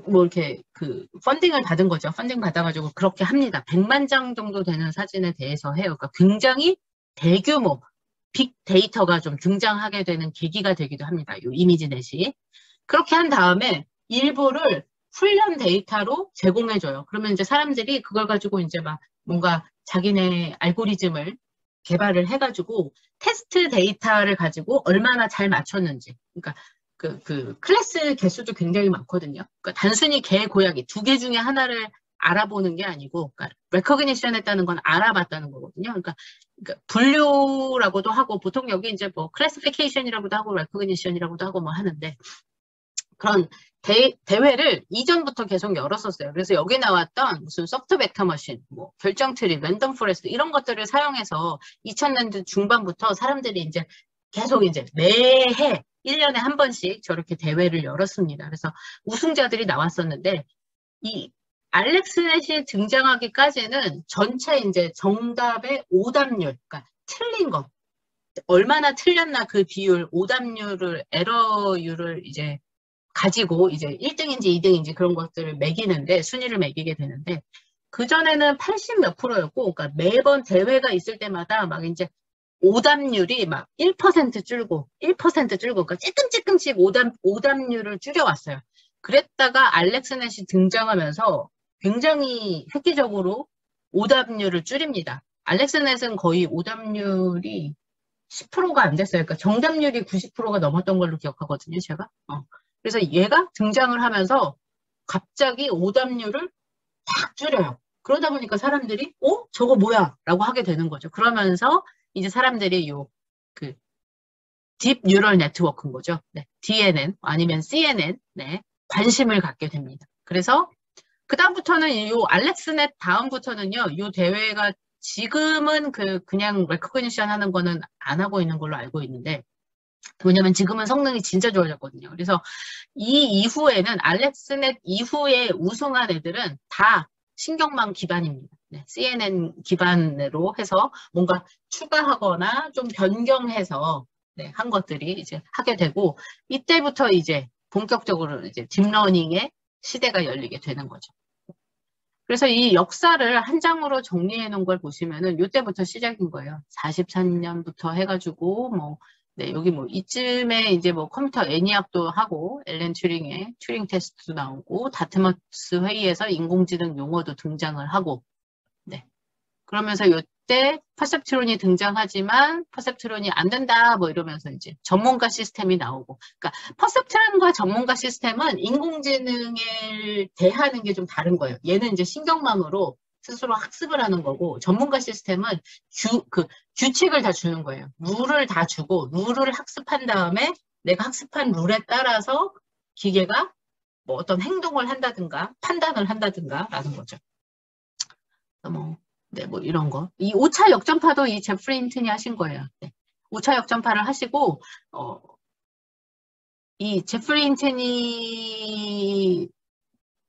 뭐 이렇게 그 펀딩을 받은 거죠. 펀딩 받아가지고 그렇게 합니다. 100만 장 정도 되는 사진에 대해서 해요. 그러니까 굉장히 대규모 빅데이터가 좀 등장하게 되는 계기가 되기도 합니다. 이 이미지넷이. 그렇게 한 다음에 일부를 훈련 데이터로 제공해줘요. 그러면 이제 사람들이 그걸 가지고 이제 막 뭔가 자기네 알고리즘을 개발을 해가지고 테스트 데이터를 가지고 얼마나 잘 맞췄는지. 그러니까 그 클래스 개수도 굉장히 많거든요. 그러니까 단순히 개, 고양이 두 개 중에 하나를 알아보는 게 아니고, 그러니까 레커그니션 했다는 건 알아봤다는 거거든요. 그러니까 분류라고도 하고, 보통 여기 이제 뭐 클래시피케이션이라고도 하고, 레커그니션이라고도 하고 뭐 하는데, 그런 대회를 이전부터 계속 열었었어요. 그래서 여기 나왔던 무슨 소프트 벡터 머신, 뭐 결정 트리, 랜덤 포레스트 이런 것들을 사용해서 2000년대 중반부터 사람들이 이제 계속 이제 매해 1년에 한 번씩 저렇게 대회를 열었습니다. 그래서 우승자들이 나왔었는데 이 알렉스 넷이 등장하기까지는 전체 이제 정답의 오답률, 그러니까 틀린 거, 얼마나 틀렸나 그 비율, 오답률을, 에러율을 이제 가지고 이제 1등인지 2등인지 그런 것들을 매기는데, 순위를 매기게 되는데, 그전에는 80 몇 프로였고, 그러니까 매번 대회가 있을 때마다 막 이제 오답률이 막 1% 줄고, 1% 줄고, 그러니까 찔끔찔끔씩 오답률을 줄여왔어요. 그랬다가 알렉스넷이 등장하면서 굉장히 획기적으로 오답률을 줄입니다. 알렉스넷은 거의 오답률이 10%가 안 됐어요. 그러니까 정답률이 90%가 넘었던 걸로 기억하거든요, 제가. 그래서 얘가 등장을 하면서 갑자기 오답률을 확 줄여요. 그러다 보니까 사람들이, 저거 뭐야? 라고 하게 되는 거죠. 그러면서 이제 사람들이 그, 딥 뉴럴 네트워크인 거죠. 네, DNN 아니면 CNN, 네, 관심을 갖게 됩니다. 그래서 그다음부터는 알렉스넷 다음부터는요, 대회가 지금은 그냥 레코그니션 하는 거는 안 하고 있는 걸로 알고 있는데, 왜냐면 지금은 성능이 진짜 좋아졌거든요. 그래서 이 이후에는 알렉스넷 이후에 우승한 애들은 다 신경망 기반입니다. 네, CNN 기반으로 해서 뭔가 추가하거나 좀 변경해서 네, 한 것들이 이제 하게 되고 이때부터 이제 본격적으로 이제 딥러닝의 시대가 열리게 되는 거죠. 그래서 이 역사를 한 장으로 정리해 놓은 걸 보시면은 이때부터 시작인 거예요. 43년부터 해가지고 뭐 네, 여기 뭐 이쯤에 이제 뭐 컴퓨터 애니악도 하고 앨런 튜링의 튜링 테스트도 나오고 다트머스 회의에서 인공지능 용어도 등장을 하고 네. 그러면서 이때 퍼셉트론이 등장하지만 퍼셉트론이 안 된다 뭐 이러면서 이제 전문가 시스템이 나오고 그러니까 퍼셉트론과 전문가 시스템은 인공지능을 대하는 게 좀 다른 거예요. 얘는 이제 신경망으로 스스로 학습을 하는 거고 전문가 시스템은 규칙을 다 주는 거예요. 룰을 다 주고 룰을 학습한 다음에 내가 학습한 룰에 따라서 기계가 뭐 어떤 행동을 한다든가 판단을 한다든가 라는 거죠. 네, 뭐 이런 거. 이 5차 역전파도 이 제프리 힌튼이 하신 거예요. 네. 5차 역전파를 하시고, 이 제프리 힌튼이,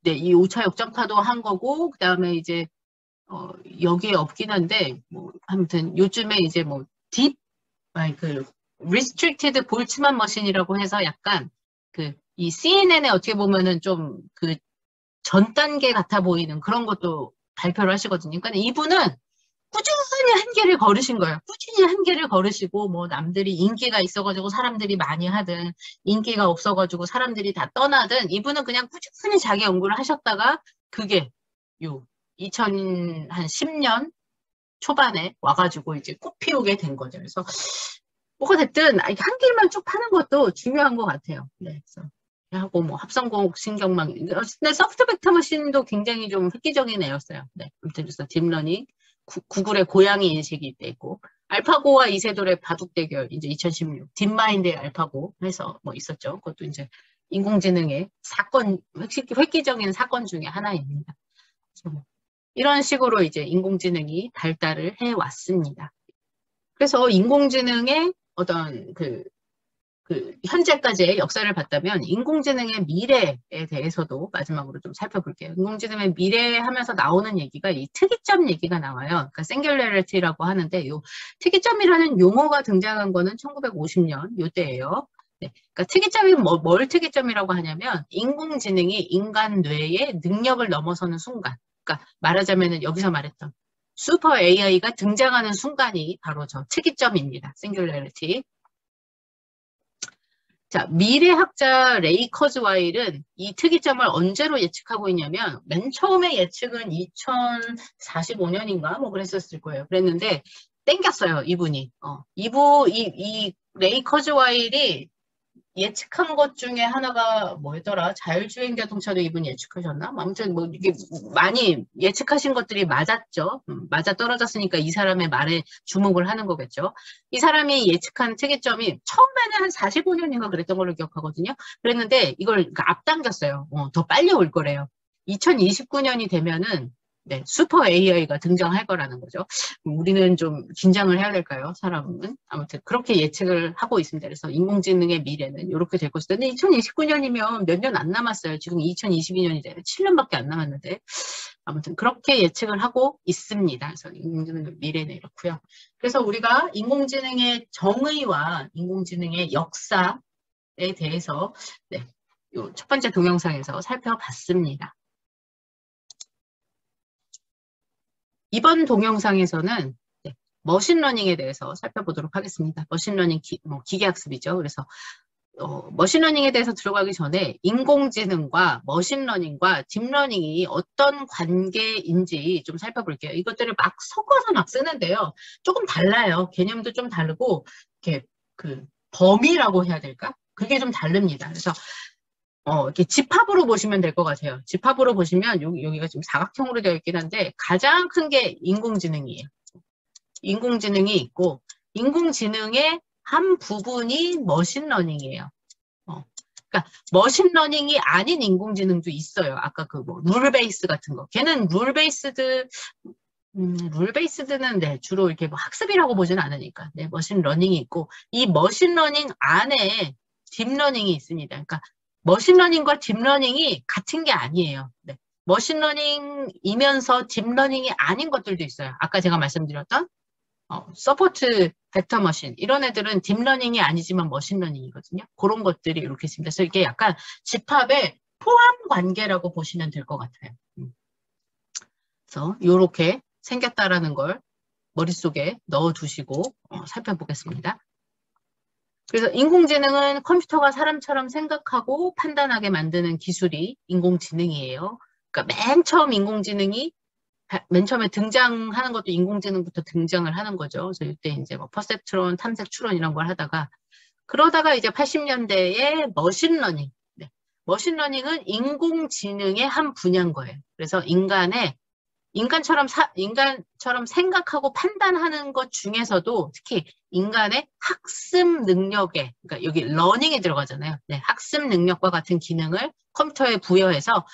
네, 이 5차 역전파도 한 거고, 그 다음에 이제, 여기에 없긴 한데, 뭐, 아무튼 요즘에 이제 뭐, restricted 볼츠만 머신이라고 해서 약간, 이 CNN에 어떻게 보면은 좀 전 단계 같아 보이는 그런 것도 발표를 하시거든요. 그러니까 이분은 꾸준히 한계를 걸으신 거예요. 꾸준히 한계를 걸으시고, 뭐, 남들이 인기가 있어가지고 사람들이 많이 하든, 인기가 없어가지고 사람들이 다 떠나든, 이분은 그냥 꾸준히 자기 연구를 하셨다가, 그게, 2010년 초반에 와가지고 이제 꽃 피우게 된 거죠. 그래서, 뭐가 됐든, 한 길만 쭉 파는 것도 중요한 것 같아요. 네. 그래서 하고 뭐 합성곡 신경망 근데 소프트벡터 머신도 굉장히 좀 획기적인 애였어요. 네. 아무튼 그래서 딥러닝 구글의 고양이 인식이 있고 알파고와 이세돌의 바둑 대결 이제 2016 딥마인드의 알파고 해서 뭐 있었죠. 그것도 이제 인공지능의 사건 획기적인 사건 중에 하나입니다. 그래서 뭐 이런 식으로 이제 인공지능이 발달을 해 왔습니다. 그래서 인공지능의 어떤 현재까지의 역사를 봤다면 인공지능의 미래에 대해서도 마지막으로 좀 살펴볼게요. 인공지능의 미래 하면서 나오는 얘기가 이 특이점 얘기가 나와요. 그러니까 싱귤레리티라고 하는데 이 특이점이라는 용어가 등장한 거는 1950년 요때예요. 네, 그러니까 특이점이 뭘 특이점이라고 하냐면 인공지능이 인간 뇌의 능력을 넘어서는 순간. 그러니까 말하자면 여기서 말했던 슈퍼 AI가 등장하는 순간이 바로 저 특이점입니다. 싱귤레리티. 자, 미래학자 레이 커즈와일은 이 특이점을 언제로 예측하고 있냐면 맨 처음에 예측은 2045년인가 뭐 그랬었을 거예요. 그랬는데 땡겼어요, 이분이. 이 레이 커즈와일이 예측한 것 중에 하나가 뭐였더라? 자율주행 자동차도 이분 예측하셨나? 아무튼 뭐 이게 많이 예측하신 것들이 맞았죠. 맞아 떨어졌으니까 이 사람의 말에 주목을 하는 거겠죠. 이 사람이 예측한 특이점이 처음에는 한 45년인가 그랬던 걸로 기억하거든요. 그랬는데 이걸 그러니까 앞당겼어요. 더 빨리 올 거래요. 2029년이 되면은 네, 슈퍼 AI가 등장할 거라는 거죠. 우리는 좀 긴장을 해야 될까요? 사람은. 아무튼 그렇게 예측을 하고 있습니다. 그래서 인공지능의 미래는 이렇게 될 것이다. 근데 2029년이면 몇 년 안 남았어요. 지금 2022년이잖아요. 7년밖에 안 남았는데. 아무튼 그렇게 예측을 하고 있습니다. 그래서 인공지능의 미래는 이렇고요. 그래서 우리가 인공지능의 정의와 인공지능의 역사에 대해서 네, 첫 번째 동영상에서 살펴봤습니다. 이번 동영상에서는 네, 머신러닝에 대해서 살펴보도록 하겠습니다. 머신러닝 기계학습이죠. 그래서 머신러닝에 대해서 들어가기 전에 인공지능과 머신러닝과 딥러닝이 어떤 관계인지 좀 살펴볼게요. 이것들을 막 섞어서 막 쓰는데요. 조금 달라요. 개념도 좀 다르고 이렇게 범위라고 해야 될까? 그게 좀 다릅니다. 그래서 이렇게 집합으로 보시면 될 것 같아요. 집합으로 보시면 여기가 좀 사각형으로 되어 있긴 한데 가장 큰 게 인공지능이에요. 인공지능이 있고 인공지능의 한 부분이 머신러닝이에요. 그러니까 머신러닝이 아닌 인공지능도 있어요. 아까 룰 베이스 같은 거. 걔는 룰 베이스드는 네, 주로 이렇게 뭐 학습이라고 보지는 않으니까. 네, 머신러닝이 있고 이 머신러닝 안에 딥러닝이 있습니다. 그러니까 머신러닝과 딥러닝이 같은 게 아니에요. 네. 머신러닝이면서 딥러닝이 아닌 것들도 있어요. 아까 제가 말씀드렸던 서포트 벡터 머신 이런 애들은 딥러닝이 아니지만 머신러닝이거든요. 그런 것들이 이렇게 있습니다. 그래서 이게 약간 집합의 포함 관계라고 보시면 될 것 같아요. 그래서 이렇게 생겼다라는 걸 머릿속에 넣어두시고 살펴보겠습니다. 그래서 인공지능은 컴퓨터가 사람처럼 생각하고 판단하게 만드는 기술이 인공지능이에요. 그러니까 맨 처음에 등장하는 것도 인공지능부터 등장을 하는 거죠. 그래서 이때 이제 뭐 퍼셉트론, 탐색 추론 이런 걸 하다가 그러다가 이제 80년대에 머신러닝. 네. 머신러닝은 인공지능의 한 분야인 거예요. 그래서 인간처럼 생각하고 판단하는 것 중에서도 특히 인간의 학습 능력에, 그러니까 여기 러닝이 들어가잖아요. 네, 학습 능력과 같은 기능을 컴퓨터에 부여해서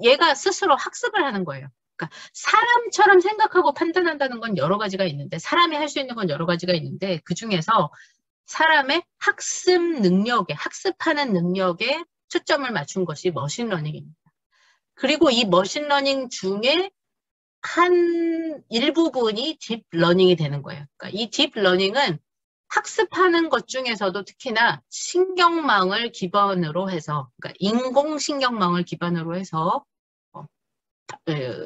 얘가 스스로 학습을 하는 거예요. 그러니까 사람처럼 생각하고 판단한다는 건 여러 가지가 있는데, 사람이 할 수 있는 건 여러 가지가 있는데, 그 중에서 사람의 학습하는 능력에 초점을 맞춘 것이 머신러닝입니다. 그리고 이 머신러닝 중에 한 일부분이 딥러닝이 되는 거예요. 그러니까 이 딥러닝은 학습하는 것 중에서도 특히나 신경망을 기반으로 해서, 그러니까 인공신경망을 기반으로 해서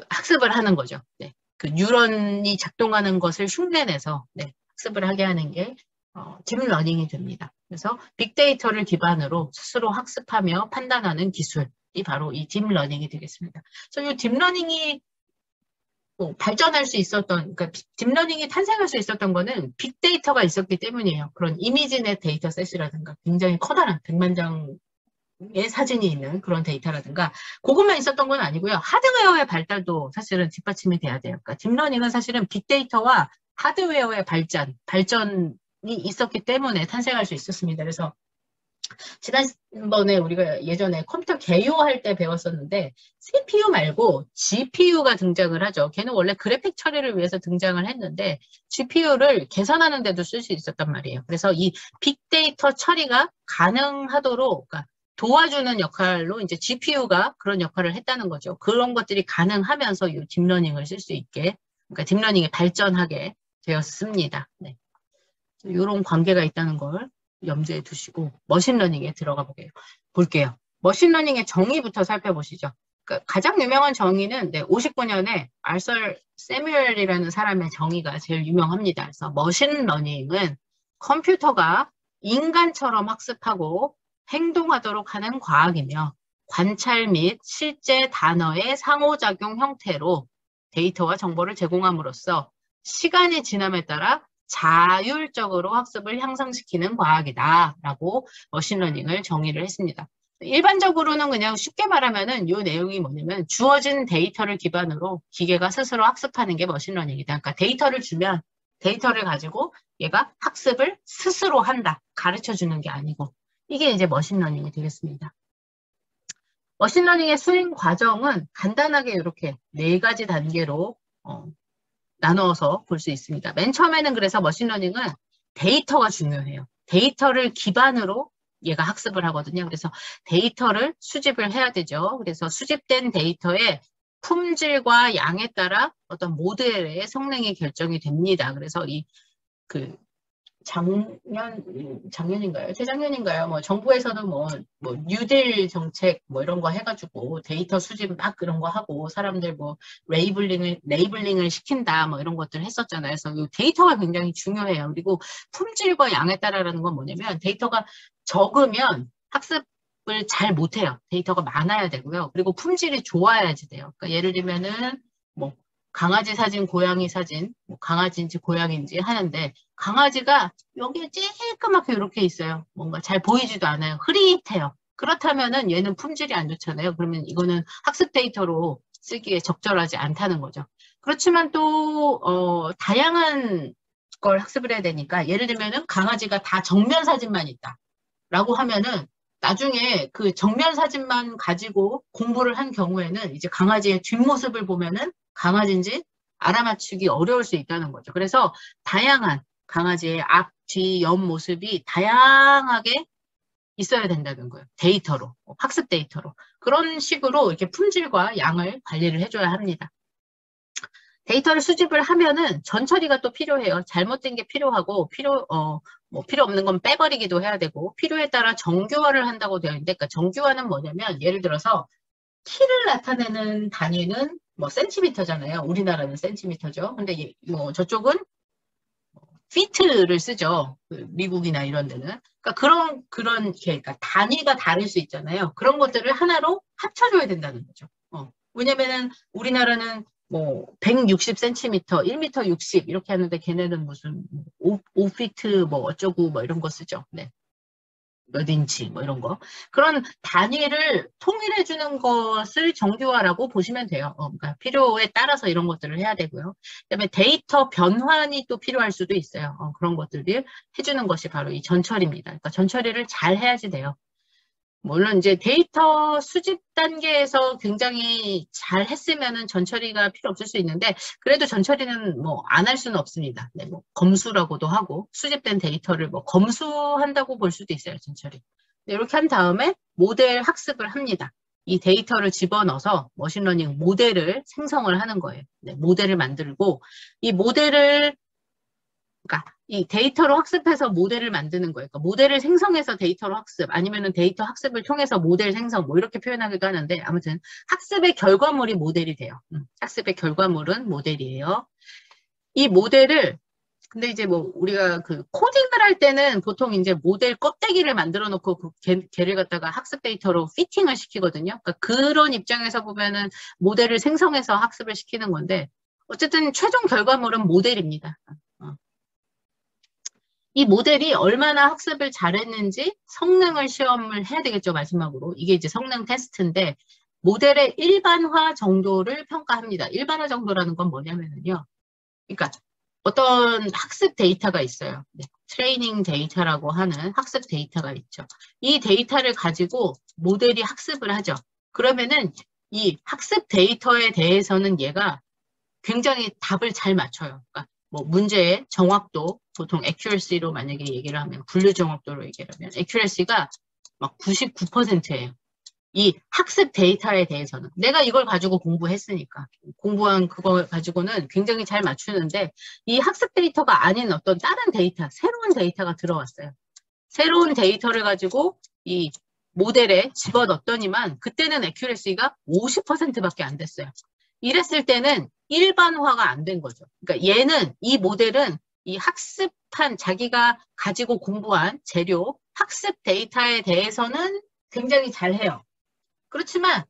학습을 하는 거죠. 네. 그 뉴런이 작동하는 것을 흉내내서 네, 학습을 하게 하는 게 딥러닝이 됩니다. 그래서 빅데이터를 기반으로 스스로 학습하며 판단하는 기술이 바로 이 딥러닝이 되겠습니다. 그래서 이 딥러닝이 발전할 수 있었던, 그러니까 딥러닝이 탄생할 수 있었던 거는 빅데이터가 있었기 때문이에요. 그런 이미지넷 데이터셋이라든가 굉장히 커다란 100만 장의 사진이 있는 그런 데이터라든가 그것만 있었던 건 아니고요. 하드웨어의 발달도 사실은 뒷받침이 돼야 돼요. 그러니까 딥러닝은 사실은 빅데이터와 하드웨어의 발전이 있었기 때문에 탄생할 수 있었습니다. 그래서 지난번에 우리가 예전에 컴퓨터 개요할 때 배웠었는데 CPU 말고 GPU가 등장을 하죠. 걔는 원래 그래픽 처리를 위해서 등장을 했는데 GPU를 계산하는 데도 쓸 수 있었단 말이에요. 그래서 이 빅데이터 처리가 가능하도록 그러니까 도와주는 역할로 이제 GPU가 그런 역할을 했다는 거죠. 그런 것들이 가능하면서 이 딥러닝을 쓸 수 있게 그러니까 딥러닝이 발전하게 되었습니다. 네. 이런 관계가 있다는 걸 염두에 두시고 머신러닝에 들어가 볼게요. 머신러닝의 정의부터 살펴보시죠. 그러니까 가장 유명한 정의는 59년에 알설 세뮤얼이라는 사람의 정의가 제일 유명합니다. 그래서 머신러닝은 컴퓨터가 인간처럼 학습하고 행동하도록 하는 과학이며 관찰 및 실제 단어의 상호작용 형태로 데이터와 정보를 제공함으로써 시간이 지남에 따라 자율적으로 학습을 향상시키는 과학이다라고 머신러닝을 정의를 했습니다. 일반적으로는 그냥 쉽게 말하면은 이 내용이 뭐냐면 주어진 데이터를 기반으로 기계가 스스로 학습하는 게 머신러닝이다. 그러니까 데이터를 주면 데이터를 가지고 얘가 학습을 스스로 한다. 가르쳐 주는 게 아니고 이게 이제 머신러닝이 되겠습니다. 머신러닝의 수행 과정은 간단하게 이렇게 4가지 단계로 나누어서 볼 수 있습니다. 맨 처음에는 그래서 머신러닝은 데이터가 중요해요. 데이터를 기반으로 얘가 학습을 하거든요. 그래서 데이터를 수집을 해야 되죠. 그래서 수집된 데이터의 품질과 양에 따라 어떤 모델의 성능이 결정이 됩니다. 그래서 작년인가요? 재작년인가요? 뭐 정부에서는 뭐 뉴딜 정책 뭐 이런 거 해가지고 데이터 수집 막 그런 거 하고 사람들 뭐 레이블링을 시킨다 뭐 이런 것들 했었잖아요. 그래서 이 데이터가 굉장히 중요해요. 그리고 품질과 양에 따라라는 건 뭐냐면 데이터가 적으면 학습을 잘 못해요. 데이터가 많아야 되고요. 그리고 품질이 좋아야지 돼요. 그러니까 예를 들면은 뭐 강아지 사진, 고양이 사진, 뭐 강아지인지 고양이인지 하는데 강아지가 여기에 쬐끄맣게 이렇게 있어요. 뭔가 잘 보이지도 않아요. 흐릿해요. 그렇다면은 얘는 품질이 안 좋잖아요. 그러면 이거는 학습 데이터로 쓰기에 적절하지 않다는 거죠. 그렇지만 또 다양한 걸 학습을 해야 되니까 예를 들면은 강아지가 다 정면 사진만 있다. 라고 하면은 나중에 그 정면 사진만 가지고 공부를 한 경우에는 이제 강아지의 뒷모습을 보면은 강아지인지 알아맞추기 어려울 수 있다는 거죠. 그래서 다양한 강아지의 앞, 뒤, 옆 모습이 다양하게 있어야 된다는 거예요. 데이터로, 학습 데이터로. 그런 식으로 이렇게 품질과 양을 관리를 해줘야 합니다. 데이터를 수집을 하면은 전처리가 또 필요해요. 잘못된 게 필요하고 뭐 필요 없는 건 빼버리기도 해야 되고 필요에 따라 정규화를 한다고 되어 있는데 그러니까 정규화는 뭐냐면 예를 들어서 키를 나타내는 단위는 뭐 센티미터잖아요. 우리나라는 센티미터죠. 근데 뭐 저쪽은 피트를 쓰죠. 미국이나 이런 데는. 그러니까 그런 그러니까 단위가 다를 수 있잖아요. 그런 것들을 하나로 합쳐줘야 된다는 거죠. 왜냐면은 우리나라는 뭐 160cm, 1m 60 이렇게 하는데 걔네는 무슨 5피트 뭐 어쩌고 뭐 이런 거 쓰죠. 네. 몇 인치 뭐 이런 거. 그런 단위를 통일해 주는 것을 정규화라고 보시면 돼요. 그러니까 필요에 따라서 이런 것들을 해야 되고요. 그다음에 데이터 변환이 또 필요할 수도 있어요. 그런 것들을 해주는 것이 바로 이 전처리입니다. 그러니까 전처리를 잘 해야지 돼요. 물론 이제 데이터 수집 단계에서 굉장히 잘 했으면은 전처리가 필요 없을 수 있는데 그래도 전처리는 뭐 안 할 수는 없습니다. 네, 뭐 검수라고도 하고 수집된 데이터를 뭐 검수한다고 볼 수도 있어요, 전처리. 네, 이렇게 한 다음에 모델 학습을 합니다. 이 데이터를 집어넣어서 머신러닝 모델을 생성을 하는 거예요. 네, 모델을 만들고 이 모델을 그러니까 이 데이터로 학습해서 모델을 만드는 거예요. 그러니까 모델을 생성해서 데이터로 학습, 아니면은 데이터 학습을 통해서 모델 생성, 뭐 이렇게 표현하기도 하는데, 아무튼 학습의 결과물이 모델이 돼요. 학습의 결과물은 모델이에요. 이 모델을 근데 이제 뭐 우리가 그 코딩을 할 때는 보통 이제 모델 껍데기를 만들어 놓고 그 걔를 갖다가 학습 데이터로 피팅을 시키거든요. 그러니까 그런 입장에서 보면은 모델을 생성해서 학습을 시키는 건데 어쨌든 최종 결과물은 모델입니다. 어. 이 모델이 얼마나 학습을 잘했는지 성능을 시험을 해야 되겠죠, 마지막으로. 이게 이제 성능 테스트인데 모델의 일반화 정도를 평가합니다. 일반화 정도라는 건 뭐냐면요. 그러니까 어떤 학습 데이터가 있어요. 네, 트레이닝 데이터라고 하는 학습 데이터가 있죠. 이 데이터를 가지고 모델이 학습을 하죠. 그러면은 이 학습 데이터에 대해서는 얘가 굉장히 답을 잘 맞춰요. 그러니까 뭐 문제의 정확도, 보통 accuracy로 만약에 얘기를 하면, 분류 정확도로 얘기를 하면 accuracy가 막 99%예요. 이 학습 데이터에 대해서는 내가 이걸 가지고 공부했으니까 공부한 그걸 가지고는 굉장히 잘 맞추는데 이 학습 데이터가 아닌 어떤 다른 데이터, 새로운 데이터가 들어왔어요. 새로운 데이터를 가지고 이 모델에 집어넣더니만 그때는 액큐레시가 50%밖에 안 됐어요. 이랬을 때는 일반화가 안 된 거죠. 그러니까 얘는, 이 모델은 이 학습한 자기가 가지고 공부한 재료, 학습 데이터에 대해서는 굉장히 잘해요. 그렇지만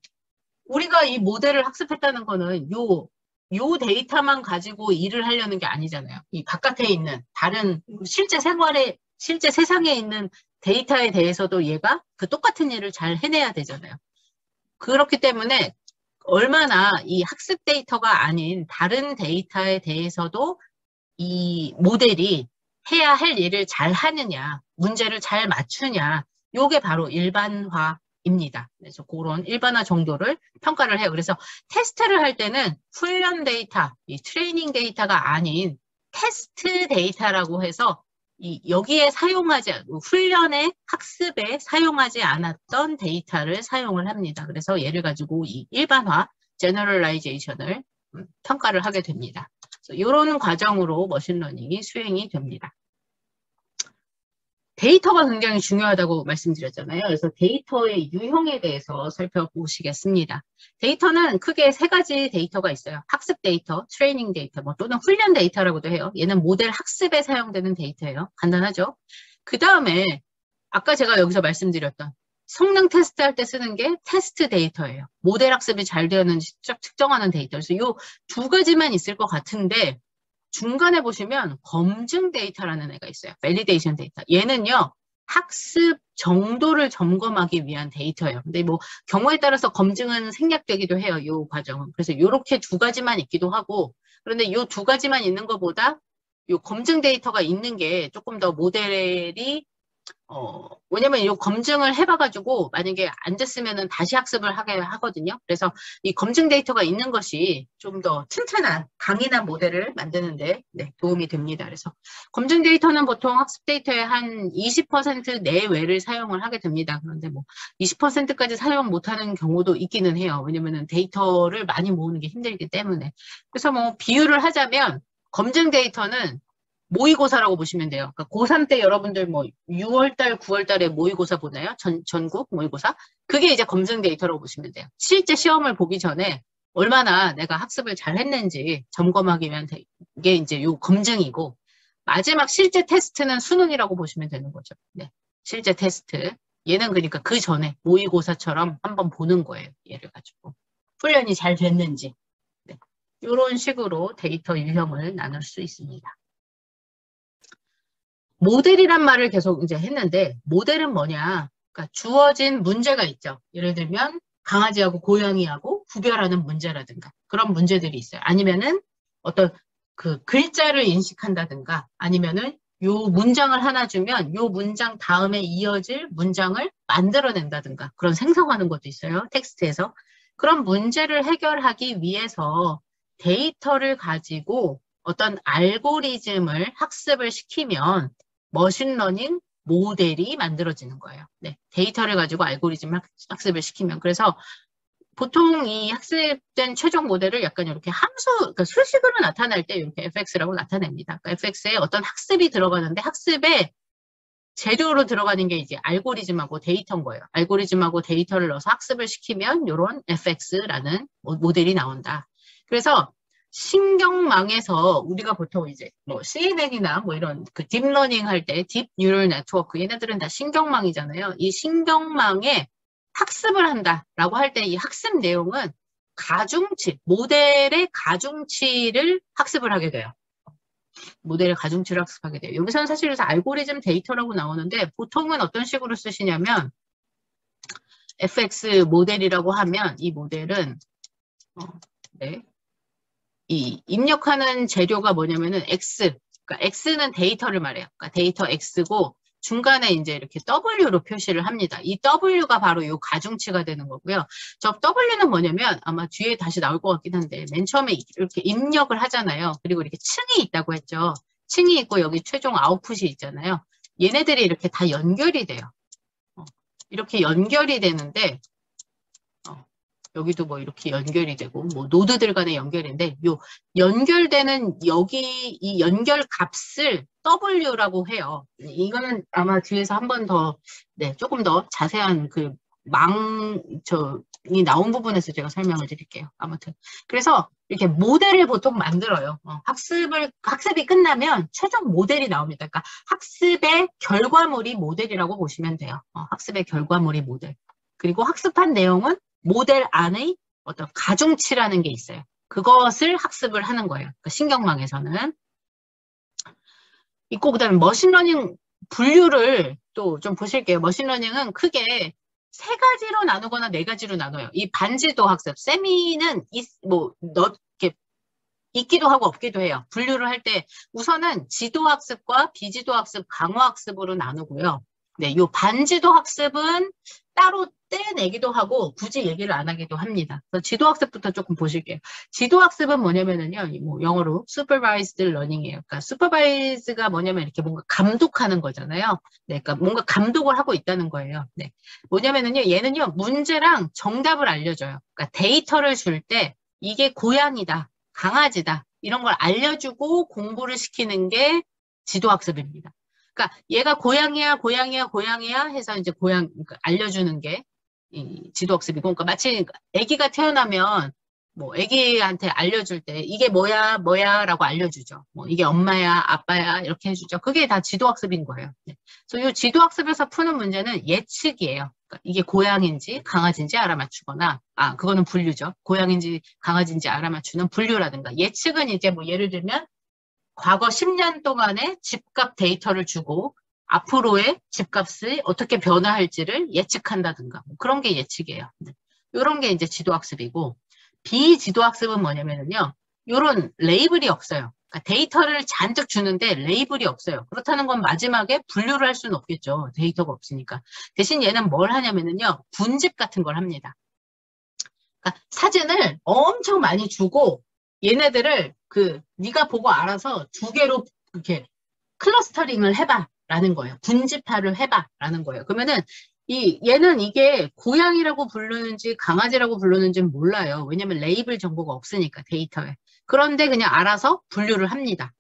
우리가 이 모델을 학습했다는 거는 요 데이터만 가지고 일을 하려는 게 아니잖아요. 이 바깥에 있는 다른 실제 생활에, 실제 세상에 있는 데이터에 대해서도 얘가 그 똑같은 일을 잘 해내야 되잖아요. 그렇기 때문에 얼마나 이 학습 데이터가 아닌 다른 데이터에 대해서도 이 모델이 해야 할 일을 잘 하느냐, 문제를 잘 맞추냐, 요게 바로 일반화입니다. 그래서 그런 일반화 정도를 평가를 해요. 그래서 테스트를 할 때는 훈련 데이터, 이 트레이닝 데이터가 아닌 테스트 데이터라고 해서 여기에 사용하지, 훈련의 학습에 사용하지 않았던 데이터를 사용을 합니다. 그래서 얘를 가지고 이 일반화, 제너럴라이제이션을 평가를 하게 됩니다. 이런 과정으로 머신러닝이 수행이 됩니다. 데이터가 굉장히 중요하다고 말씀드렸잖아요. 그래서 데이터의 유형에 대해서 살펴보시겠습니다. 데이터는 크게 세 가지 데이터가 있어요. 학습 데이터, 트레이닝 데이터, 뭐 또는 훈련 데이터라고도 해요. 얘는 모델 학습에 사용되는 데이터예요. 간단하죠? 그 다음에 아까 제가 여기서 말씀드렸던 성능 테스트할 때 쓰는 게 테스트 데이터예요. 모델 학습이 잘 되었는지 측정하는 데이터. 그래서 이 두 가지만 있을 것 같은데 중간에 보시면 검증 데이터라는 애가 있어요. 밸리데이션 데이터. 얘는요, 학습 정도를 점검하기 위한 데이터예요. 근데 뭐 경우에 따라서 검증은 생략되기도 해요. 이 과정은. 그래서 이렇게 두 가지만 있기도 하고, 그런데 이 두 가지만 있는 것보다 이 검증 데이터가 있는 게 조금 더 모델이 왜냐면 이 검증을 해봐가지고 만약에 안 됐으면은 다시 학습을 하게 하거든요. 그래서 이 검증 데이터가 있는 것이 좀 더 튼튼한, 강인한 모델을 만드는데 네, 도움이 됩니다. 그래서 검증 데이터는 보통 학습 데이터의 한 20% 내외를 사용을 하게 됩니다. 그런데 뭐 20%까지 사용 못하는 경우도 있기는 해요. 왜냐면은 데이터를 많이 모으는 게 힘들기 때문에. 그래서 뭐 비유를 하자면 검증 데이터는 모의고사라고 보시면 돼요. 그러니까 고3 때 여러분들 뭐 6월달, 9월달에 모의고사 보나요? 전국 모의고사? 그게 이제 검증 데이터라고 보시면 돼요. 실제 시험을 보기 전에 얼마나 내가 학습을 잘 했는지 점검하기 위한 게 이제 요 검증이고, 마지막 실제 테스트는 수능이라고 보시면 되는 거죠. 네. 실제 테스트. 얘는 그러니까 그 전에 모의고사처럼 한번 보는 거예요. 얘를 가지고. 훈련이 잘 됐는지. 네. 이런 식으로 데이터 유형을 나눌 수 있습니다. 모델이란 말을 계속 이제 했는데, 모델은 뭐냐? 그러니까 주어진 문제가 있죠. 예를 들면 강아지하고 고양이하고 구별하는 문제라든가 그런 문제들이 있어요. 아니면은 어떤 그 글자를 인식한다든가, 아니면은 요 문장을 하나 주면 요 문장 다음에 이어질 문장을 만들어낸다든가 그런 생성하는 것도 있어요. 텍스트에서. 그런 문제를 해결하기 위해서 데이터를 가지고 어떤 알고리즘을 학습을 시키면 머신러닝 모델이 만들어지는 거예요. 네, 데이터를 가지고 알고리즘 학습을 시키면. 그래서 보통 이 학습된 최종 모델을 약간 이렇게 함수, 그러니까 수식으로 나타날 때 이렇게 fx라고 나타냅니다. 그러니까 fx에 어떤 학습이 들어가는데 학습에 재료로 들어가는 게 이제 알고리즘하고 데이터인 거예요. 알고리즘하고 데이터를 넣어서 학습을 시키면 이런 fx라는 모델이 나온다. 그래서 신경망에서 우리가 보통 이제 뭐 CNN이나 뭐 이런 그 딥러닝 할 때 딥 뉴럴 네트워크 얘네들은 다 신경망이잖아요. 이 신경망에 학습을 한다라고 할 때 이 학습 내용은 가중치, 모델의 가중치를 학습을 하게 돼요. 모델의 가중치를 학습하게 돼요. 여기서는 사실 그래서 알고리즘 데이터라고 나오는데 보통은 어떤 식으로 쓰시냐면 fx 모델이라고 하면 이 모델은 네, 이 입력하는 재료가 뭐냐면은 x, 그러니까 x는 데이터를 말해요. 그러니까 데이터 x고 중간에 이제 이렇게 W로 표시를 합니다. 이 W가 바로 이 가중치가 되는 거고요. 저 W는 뭐냐면 아마 뒤에 다시 나올 것 같긴 한데 맨 처음에 이렇게 입력을 하잖아요. 그리고 이렇게 층이 있다고 했죠. 층이 있고 여기 최종 아웃풋이 있잖아요. 얘네들이 이렇게 다 연결이 돼요. 이렇게 연결이 되는데 여기도 뭐 이렇게 연결이 되고 뭐 노드들 간의 연결인데 요 연결되는 여기 이 연결 값을 W라고 해요. 이거는 아마 뒤에서 한 번 더 네, 조금 더 자세한 그 저이 나온 부분에서 제가 설명을 드릴게요. 아무튼 그래서 이렇게 모델을 보통 만들어요. 학습이 끝나면 최종 모델이 나옵니다. 그러니까 학습의 결과물이 모델이라고 보시면 돼요. 학습의 결과물이 모델. 그리고 학습한 내용은 모델 안의 어떤 가중치라는 게 있어요. 그것을 학습을 하는 거예요. 그러니까 신경망에서는. 있고, 그다음에 머신러닝 분류를 또 좀 보실게요. 머신러닝은 크게 세 가지로 나누거나 네 가지로 나눠요. 이 반지도 학습, 세미는 이렇게 있기도 하고 없기도 해요. 분류를 할 때 우선은 지도 학습과 비지도 학습, 강화 학습으로 나누고요. 네, 요 반지도 학습은 따로 떼내기도 하고 굳이 얘기를 안 하기도 합니다. 그래서 지도 학습부터 조금 보실게요. 지도 학습은 뭐냐면은요, 뭐 영어로 supervised learning이에요. 그러니까 supervise가 뭐냐면 이렇게 뭔가 감독하는 거잖아요. 네, 그러니까 뭔가 감독을 하고 있다는 거예요. 네, 뭐냐면은요, 얘는요 문제랑 정답을 알려줘요. 그러니까 데이터를 줄 때 이게 고양이다, 강아지다 이런 걸 알려주고 공부를 시키는 게 지도학습입니다. 그러니까 얘가 고양이야, 고양이야, 고양이야 해서 이제 그러니까 알려주는 게 이 지도학습이고, 그러니까 마치 아기가 태어나면 뭐 아기한테 알려줄 때 이게 뭐야, 뭐야라고 알려주죠. 뭐 이게 엄마야, 아빠야 이렇게 해주죠. 그게 다 지도학습인 거예요. 네. 그래서 이 지도학습에서 푸는 문제는 예측이에요. 그러니까 이게 고양인지 강아지인지 알아맞추거나, 그거는 분류죠. 고양인지 강아지인지 알아맞추는 분류라든가. 예측은 이제 뭐 예를 들면 과거 10년 동안의 집값 데이터를 주고 앞으로의 집값이 어떻게 변화할지를 예측한다든가 뭐 그런 게 예측이에요. 이런 게 이제 지도학습이고, 비지도학습은 뭐냐면요, 이런 레이블이 없어요. 그러니까 데이터를 잔뜩 주는데 레이블이 없어요. 그렇다는 건 마지막에 분류를 할 수는 없겠죠. 데이터가 없으니까. 대신 얘는 뭘 하냐면요, 분집 같은 걸 합니다. 그러니까 사진을 엄청 많이 주고 얘네들을 네가 보고 알아서 두 개로 이렇게 클러스터링을 해봐라는 거예요. 분집화를 해봐라는 거예요. 그러면은 얘는 이게 고양이라고 부르는지 강아지라고 부르는지는 몰라요. 왜냐면 레이블 정보가 없으니까 데이터에. 그런데 그냥 알아서 분류를 합니다.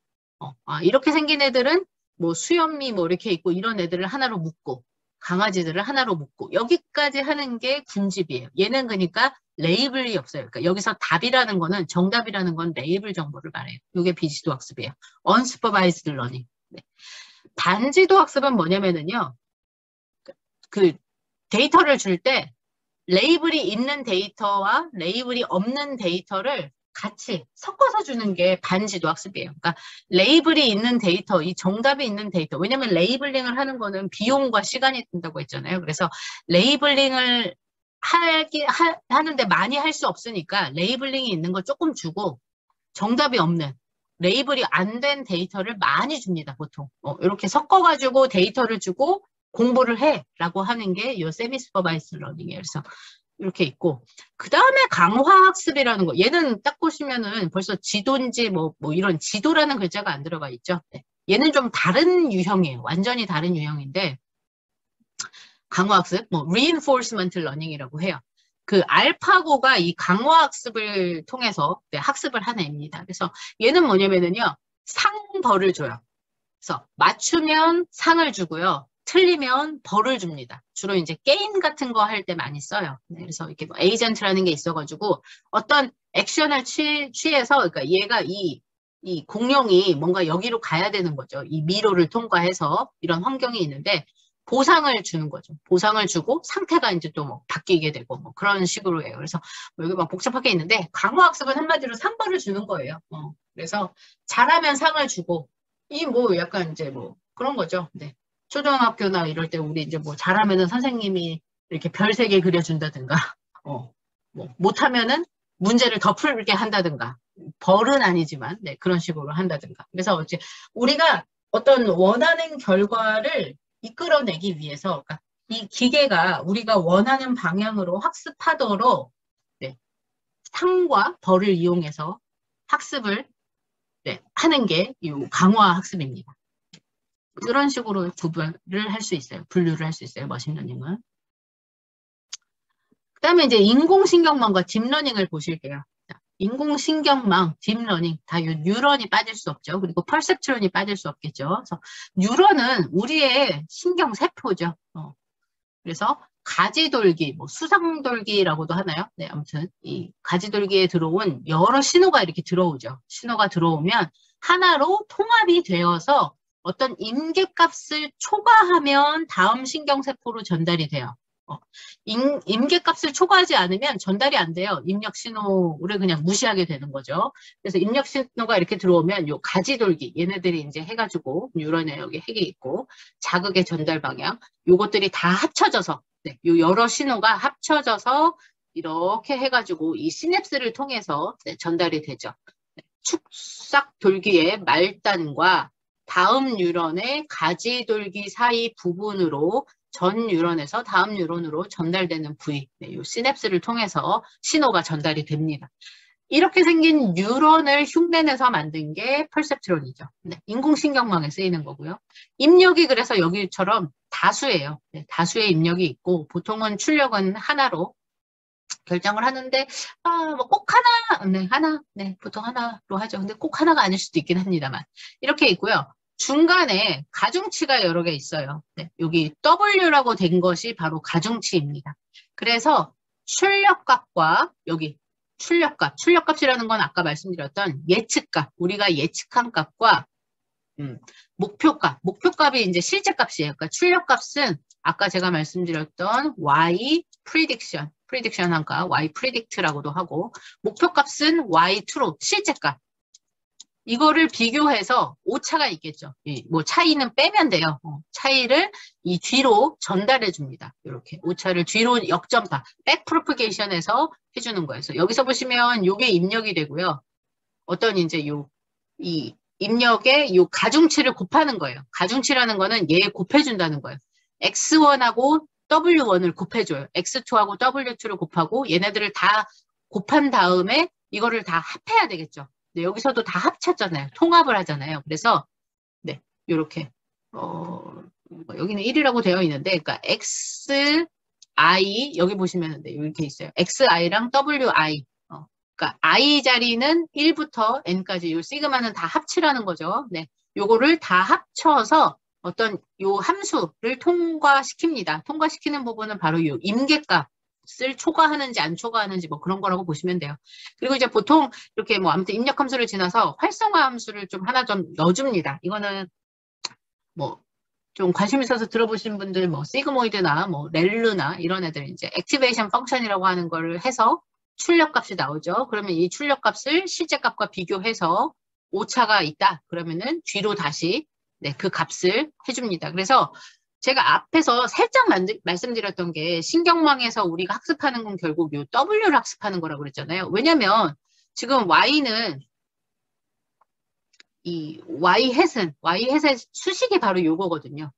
이렇게 생긴 애들은 뭐 수염이 뭐 이렇게 있고 이런 애들을 하나로 묶고 강아지들을 하나로 묶고 여기까지 하는 게 분집이에요. 얘는 그러니까 레이블이 없어요. 그러니까 여기서 답이라는 거는 정답이라는 건 레이블 정보를 말해요. 이게 비지도 학습이에요. unsupervised learning. 네. 반지도 학습은 뭐냐면은요. 그 데이터를 줄 때 레이블이 있는 데이터와 레이블이 없는 데이터를 같이 섞어서 주는 게 반지도 학습이에요. 그러니까 레이블이 있는 데이터, 이 정답이 있는 데이터. 왜냐면 레이블링을 하는 거는 비용과 시간이 든다고 했잖아요. 그래서 레이블링을 하는데 많이 할 수 없으니까 레이블링이 있는 거 조금 주고 정답이 없는 레이블이 안 된 데이터를 많이 줍니다, 보통. 이렇게 섞어가지고 데이터를 주고 공부를 해라고 하는 게 이 세미 슈퍼바이스 러닝이에요. 그래서 이렇게 있고, 그 다음에 강화학습이라는 거. 얘는 딱 보시면은 벌써 지도인지 뭐 이런 지도라는 글자가 안 들어가 있죠. 네. 얘는 좀 다른 유형이에요. 완전히 다른 유형인데, 강화학습, 뭐 reinforcement learning이라고 해요. 그 알파고가 이 강화학습을 통해서 네, 학습을 한 애입니다. 그래서 얘는 뭐냐면은요, 상벌을 줘요. 그래서 맞추면 상을 주고요. 틀리면 벌을 줍니다. 주로 이제 게임 같은 거 할 때 많이 써요. 네, 그래서 이렇게 뭐 에이전트라는 게 있어가지고 어떤 액션을 취해서, 그러니까 얘가 이 공룡이 뭔가 여기로 가야 되는 거죠. 이 미로를 통과해서 이런 환경이 있는데 보상을 주는 거죠. 보상을 주고 상태가 이제 또 뭐 바뀌게 되고 뭐 그런 식으로 해요. 그래서 뭐 여기 막 복잡하게 있는데 강화학습은 한마디로 상벌을 주는 거예요. 그래서 잘하면 상을 주고 이 뭐 약간 이제 뭐 그런 거죠. 네. 초등학교나 이럴 때 우리 이제 뭐 잘하면은 선생님이 이렇게 별 3개 그려준다든가, 뭐 못하면은 문제를 더 풀게 한다든가, 벌은 아니지만, 네, 그런 식으로 한다든가. 그래서 이제 우리가 어떤 원하는 결과를 이끌어내기 위해서, 그러니까 이 기계가 우리가 원하는 방향으로 학습하도록, 네, 상과 벌을 이용해서 학습을 네, 하는 게 이 강화 학습입니다. 그런 식으로 구분을 할 수 있어요. 분류를 할 수 있어요. 머신러닝은. 그다음에 이제 인공신경망과 딥러닝을 보실게요. 자, 인공신경망, 딥러닝 다 뉴런이 빠질 수 없죠. 그리고 퍼셉트론이 빠질 수 없겠죠. 그래서 뉴런은 우리의 신경세포죠. 그래서 가지돌기, 뭐 수상돌기라고도 하나요? 네, 아무튼 이 가지돌기에 들어온 여러 신호가 이렇게 들어오죠. 신호가 들어오면 하나로 통합이 되어서 어떤 임계값을 초과하면 다음 신경세포로 전달이 돼요. 임계값을 초과하지 않으면 전달이 안 돼요. 입력 신호를 그냥 무시하게 되는 거죠. 그래서 입력 신호가 이렇게 들어오면 요 가지돌기, 얘네들이 이제 해가지고 뉴런에 여기 핵이 있고 자극의 전달 방향, 요것들이 다 합쳐져서 네, 요 여러 신호가 합쳐져서 이렇게 해가지고 이 시냅스를 통해서 네, 전달이 되죠. 네, 축삭 돌기의 말단과 다음 뉴런의 가지돌기 사이 부분으로 전 뉴런에서 다음 뉴런으로 전달되는 부위, 네, 이 시냅스를 통해서 신호가 전달이 됩니다. 이렇게 생긴 뉴런을 흉내내서 만든 게 퍼셉트론이죠. 네, 인공신경망에 쓰이는 거고요. 입력이 그래서 여기처럼 다수예요. 네, 다수의 입력이 있고 보통은 출력은 하나로 결정을 하는데 뭐 꼭 하나, 네, 하나, 네, 보통 하나로 하죠. 근데 꼭 하나가 아닐 수도 있긴 합니다만 이렇게 있고요. 중간에 가중치가 여러 개 있어요. 네, 여기 W라고 된 것이 바로 가중치입니다. 그래서 출력값과 여기 출력값이라는 건 아까 말씀드렸던 예측값, 우리가 예측한 값과 목표값이 이제 실제 값이에요. 그러니까 출력값은 아까 제가 말씀드렸던 Y 프리딕션 한 값, Y 프리딕트라고도 하고, 목표값은 Y2로 실제 값. 이거를 비교해서 오차가 있겠죠. 뭐 차이는 빼면 돼요. 차이를 이 뒤로 전달해 줍니다. 이렇게 오차를 뒤로 역전파, 백 프로퍼게이션에서 해주는 거예요. 그래서 여기서 보시면 이게 입력이 되고요. 어떤 이제 이 입력에 요 가중치를 곱하는 거예요. 가중치라는 거는 얘 곱해준다는 거예요. X1하고 W1을 곱해줘요. X2하고 W2를 곱하고 얘네들을 다 곱한 다음에 이거를 다 합해야 되겠죠. 네, 여기서도 다 합쳤잖아요. 통합을 하잖아요. 그래서 네, 요렇게 여기는 1이라고 되어 있는데 그러니까 XI 여기 보시면 네, 이렇게 있어요. XI랑 WI 그러니까 I 자리는 1부터 N까지 요 시그마는 다 합치라는 거죠. 네, 요거를 다 합쳐서 어떤 요 함수를 통과시킵니다. 통과시키는 부분은 바로 요 임계값을 초과하는지 안 초과하는지 뭐 그런 거라고 보시면 돼요. 그리고 이제 보통 이렇게 뭐 아무튼 입력 함수를 지나서 활성화 함수를 좀 하나 좀 넣어줍니다. 이거는 뭐 좀 관심 있어서 들어보신 분들 뭐 시그모이드나 뭐 렐루나 이런 애들 이제 액티베이션 펑션이라고 하는 거를 해서 출력값이 나오죠. 그러면 이 출력값을 실제값과 비교해서 오차가 있다. 그러면은 뒤로 다시 네, 그 값을 해줍니다. 그래서 제가 앞에서 살짝 말씀드렸던 게 신경망에서 우리가 학습하는 건 결국 요 W를 학습하는 거라고 그랬잖아요. 왜냐면 지금 Y는 이 Y 햇의 수식이 바로 요거거든요.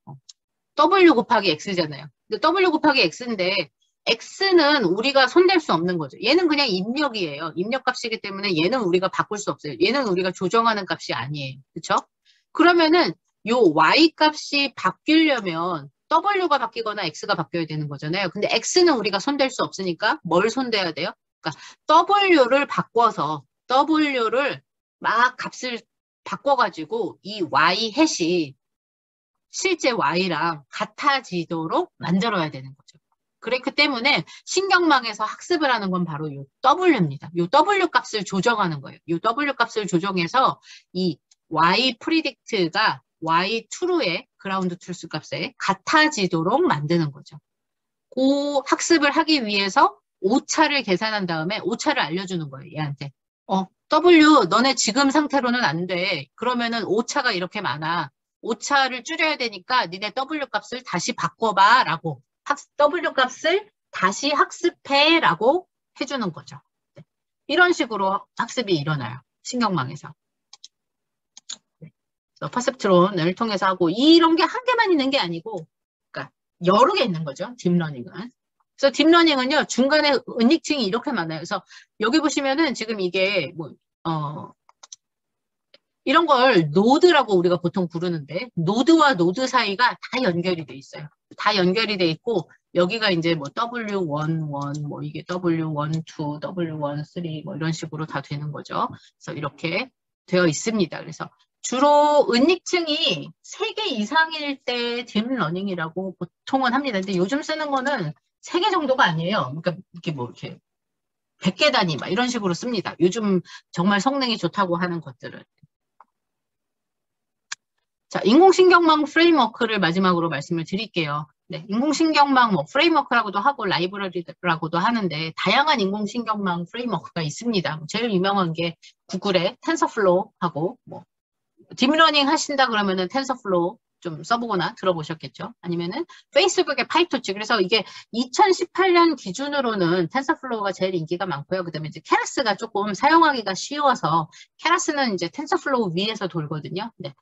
W 곱하기 X잖아요. 근데 W 곱하기 X인데 X는 우리가 손댈 수 없는 거죠. 얘는 그냥 입력이에요. 입력값이기 때문에 얘는 우리가 바꿀 수 없어요. 얘는 우리가 조정하는 값이 아니에요. 그렇죠? 그러면은 요 Y 값이 바뀌려면 W가 바뀌거나 X가 바뀌어야 되는 거잖아요. 근데 X는 우리가 손댈 수 없으니까 뭘 손대야 돼요? 그러니까 W를 바꿔서 W를 막 값을 바꿔가지고 이 Y 햇이 실제 Y랑 같아지도록 만들어야 되는 거죠. 그렇기 때문에 신경망에서 학습을 하는 건 바로 이 W입니다. 이 W 값을 조정하는 거예요. 이 W 값을 조정해서 이 Y 프리딕트가 Y true의 그라운드 트루스 값에 같아지도록 만드는 거죠. 그 학습을 하기 위해서 오차를 계산한 다음에 오차를 알려주는 거예요. 얘한테. W 너네 지금 상태로는 안 돼. 그러면은 오차가 이렇게 많아. 오차를 줄여야 되니까 니네 W 값을 다시 바꿔봐 라고 W 값을 다시 학습해 라고 해주는 거죠. 네. 이런 식으로 학습이 일어나요. 신경망에서. 네. 퍼셉트론을 통해서 하고 이런 게 한 개만 있는 게 아니고 그러니까 여러 개 있는 거죠. 딥러닝은. 그래서 딥러닝은요. 중간에 은닉층이 이렇게 많아요. 그래서 여기 보시면은 지금 이게 뭐 이런 걸 노드라고 우리가 보통 부르는데 노드와 노드 사이가 다 연결이 돼 있어요. 다 연결이 돼 있고 여기가 이제 뭐 W11 뭐 이게 W12, W13 뭐 이런 식으로 다 되는 거죠. 그래서 이렇게 되어 있습니다. 그래서 주로 은닉층이 3개 이상일 때 딥러닝이라고 보통은 합니다. 근데 요즘 쓰는 거는 3개 정도가 아니에요. 그러니까 이렇게 뭐 이렇게 100개 단위 막 이런 식으로 씁니다. 요즘 정말 성능이 좋다고 하는 것들은. 자, 인공신경망 프레임워크를 마지막으로 말씀을 드릴게요. 네, 인공신경망 뭐 프레임워크라고도 하고 라이브러리라고도 하는데 다양한 인공신경망 프레임워크가 있습니다. 제일 유명한 게 구글의 텐서플로우하고 뭐 딥러닝 하신다 그러면은 텐서플로우 좀 써보거나 들어보셨겠죠. 아니면은 페이스북의 파이토치. 그래서 이게 2018년 기준으로는 텐서플로우가 제일 인기가 많고요. 그다음에 이제 케라스가 조금 사용하기가 쉬워서 케라스는 이제 텐서플로우 위에서 돌거든요. 네.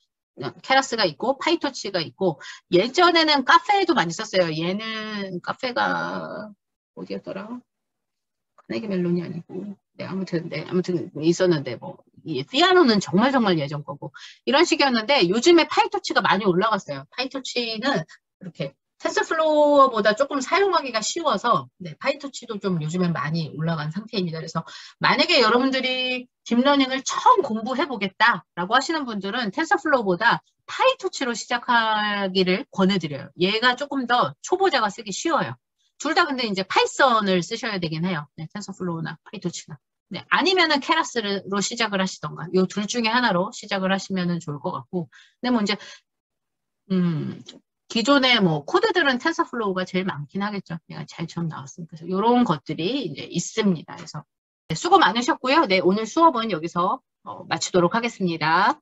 케라스가 있고 파이토치가 있고 예전에는 카페에도 많이 썼어요. 얘는 카페가 어디였더라? 카네기 멜론이 아니고 아무튼 있었는데 뭐 피아노는 정말 정말 예전 거고 이런 식이었는데 요즘에 파이토치가 많이 올라갔어요. 파이토치는 이렇게 텐서플로어보다 조금 사용하기가 쉬워서 네, 파이토치도 좀 요즘엔 많이 올라간 상태입니다. 그래서 만약에 여러분들이 딥러닝을 처음 공부해 보겠다라고 하시는 분들은 텐서플로어보다 파이토치로 시작하기를 권해드려요. 얘가 조금 더 초보자가 쓰기 쉬워요. 둘 다 근데 이제 파이썬을 쓰셔야 되긴 해요. 네, 텐서플로우나 파이토치나. 네, 아니면은 케라스로 시작을 하시던가. 요 둘 중에 하나로 시작을 하시면은 좋을 것 같고. 근데 뭐 이제 기존의 뭐 코드들은 텐서플로우가 제일 많긴 하겠죠. 내가 잘 처음 나왔으니까. 그래서 이런 것들이 이제 있습니다. 그래서 네, 수고 많으셨고요. 네, 오늘 수업은 여기서 마치도록 하겠습니다.